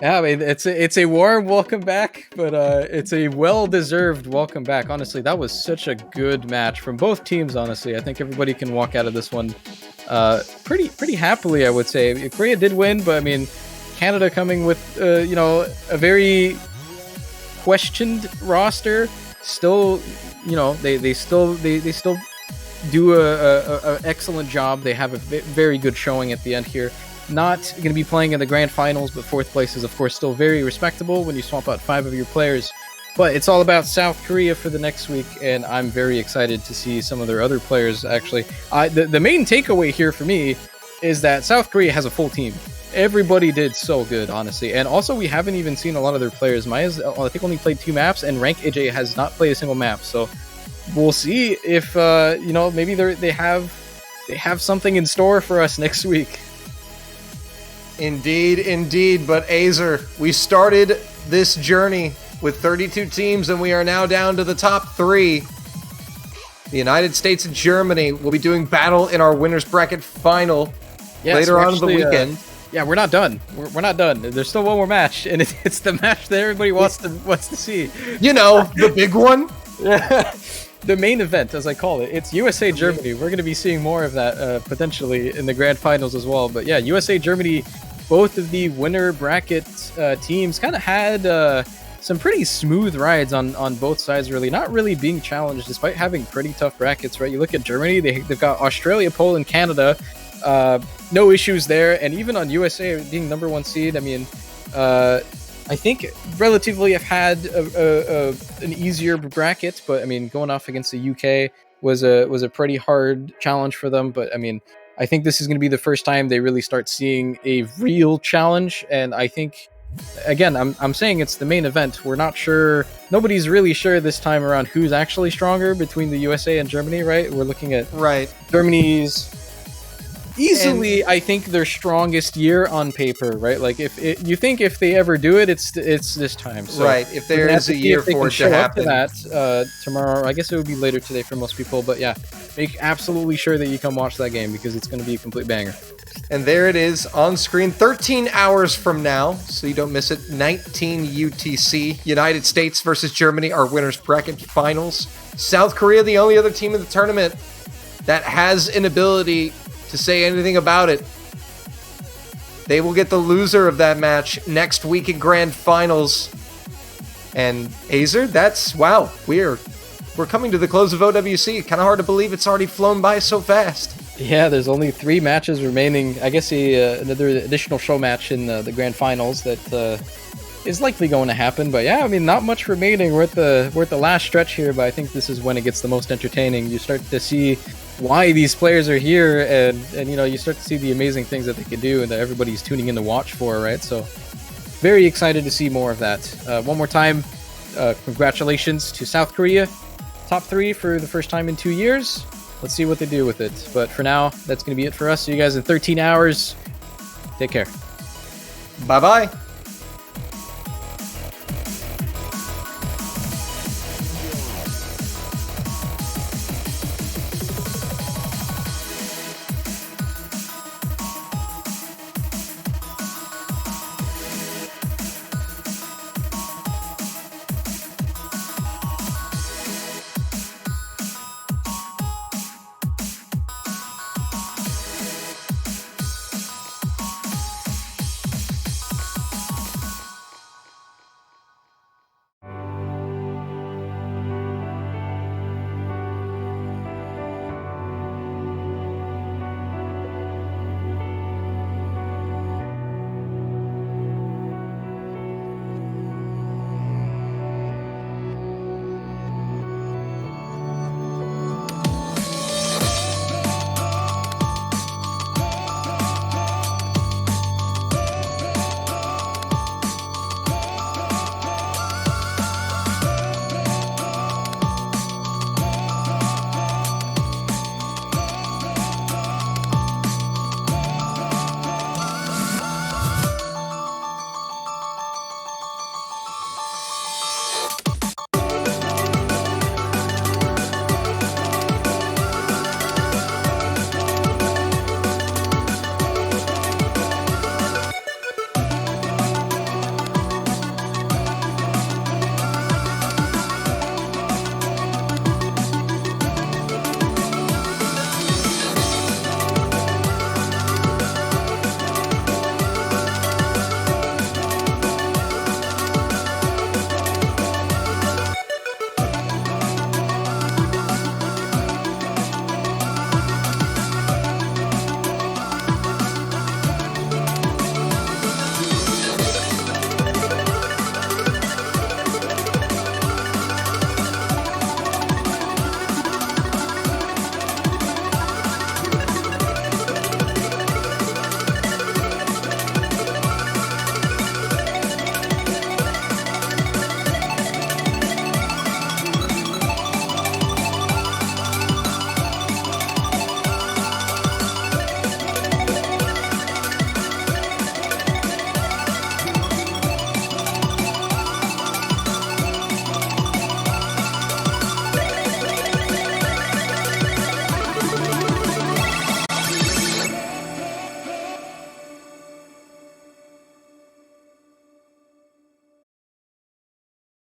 Speaker 1: Yeah, I mean, it's a warm welcome back, but it's a well-deserved welcome back. Honestly, that was such a good match from both teams. Honestly, I think everybody can walk out of this one pretty happily, I would say. Korea did win, but I mean, Canada coming with a very questioned roster. Still, they still do a excellent job. They have a very good showing at the end here. Not going to be playing in the grand finals, but 4th place is, of course, still very respectable when you swap out 5 of your players. But it's all about South Korea for the next week, and I'm very excited to see some of their other players, actually. The main takeaway here for me is that South Korea has a full team. Everybody did so good, honestly. And also, we haven't even seen a lot of their players. Maya's, I think, only played 2 maps, and Rank AJ has not played a single map. So we'll see if, maybe they have something in store for us next week.
Speaker 2: Indeed. But Azer, we started this journey with 32 teams, and we are now down to the top 3. The United States and Germany will be doing battle in our winners bracket final later on in the weekend.
Speaker 1: Yeah, we're not done. We're not done. There's still one more match, and it's the match that everybody wants to see.
Speaker 2: The big one.
Speaker 1: The main event, as I call it. It's USA Germany. We're going to be seeing more of that potentially in the grand finals as well. But yeah, USA Germany, both of the winner bracket teams kind of had some pretty smooth rides on both sides, really. Not really being challenged despite having pretty tough brackets, right? You look at Germany, they've got Australia, Poland, Canada. no issues there. And even on USA being number 1 seed, I mean, I think relatively have had an easier bracket, but I mean, going off against the UK was a pretty hard challenge for them. But I mean, I think this is going to be the first time they really start seeing a real challenge. And I think, again, I'm saying it's the main event. We're not sure. Nobody's really sure this time around who's actually stronger between the USA and Germany, right? We're looking at Germany's easily, I think, their strongest year on paper, right? Like, you think if they ever do it, it's this time. So
Speaker 2: right. If there is a year for it to happen,
Speaker 1: that tomorrow, I guess it would be later today for most people. But yeah, make absolutely sure that you come watch that game because it's going to be a complete banger.
Speaker 2: And there it is on screen 13 hours from now, so you don't miss it. 19 UTC. United States versus Germany, our winners bracket finals. South Korea, the only other team in the tournament that has an ability to say anything about it. They will get the loser of that match next week in grand finals. And Azer, wow, we're coming to the close of OWC. Kind of hard to believe it's already flown by so fast.
Speaker 1: Yeah, there's only 3 matches remaining. I guess another additional show match in the grand finals that is likely going to happen. But yeah, I mean, not much remaining. We're at the last stretch here, but I think this is when it gets the most entertaining. You start to see why these players are here, and you know, you start to see the amazing things that they can do and that everybody's tuning in to watch for, right? So very excited to see more of that. One more time, congratulations to South Korea. Top 3 for the first time in 2 years. Let's see what they do with it. But for now, that's going to be it for us. See you guys in 13 hours. Take care.
Speaker 2: Bye-bye.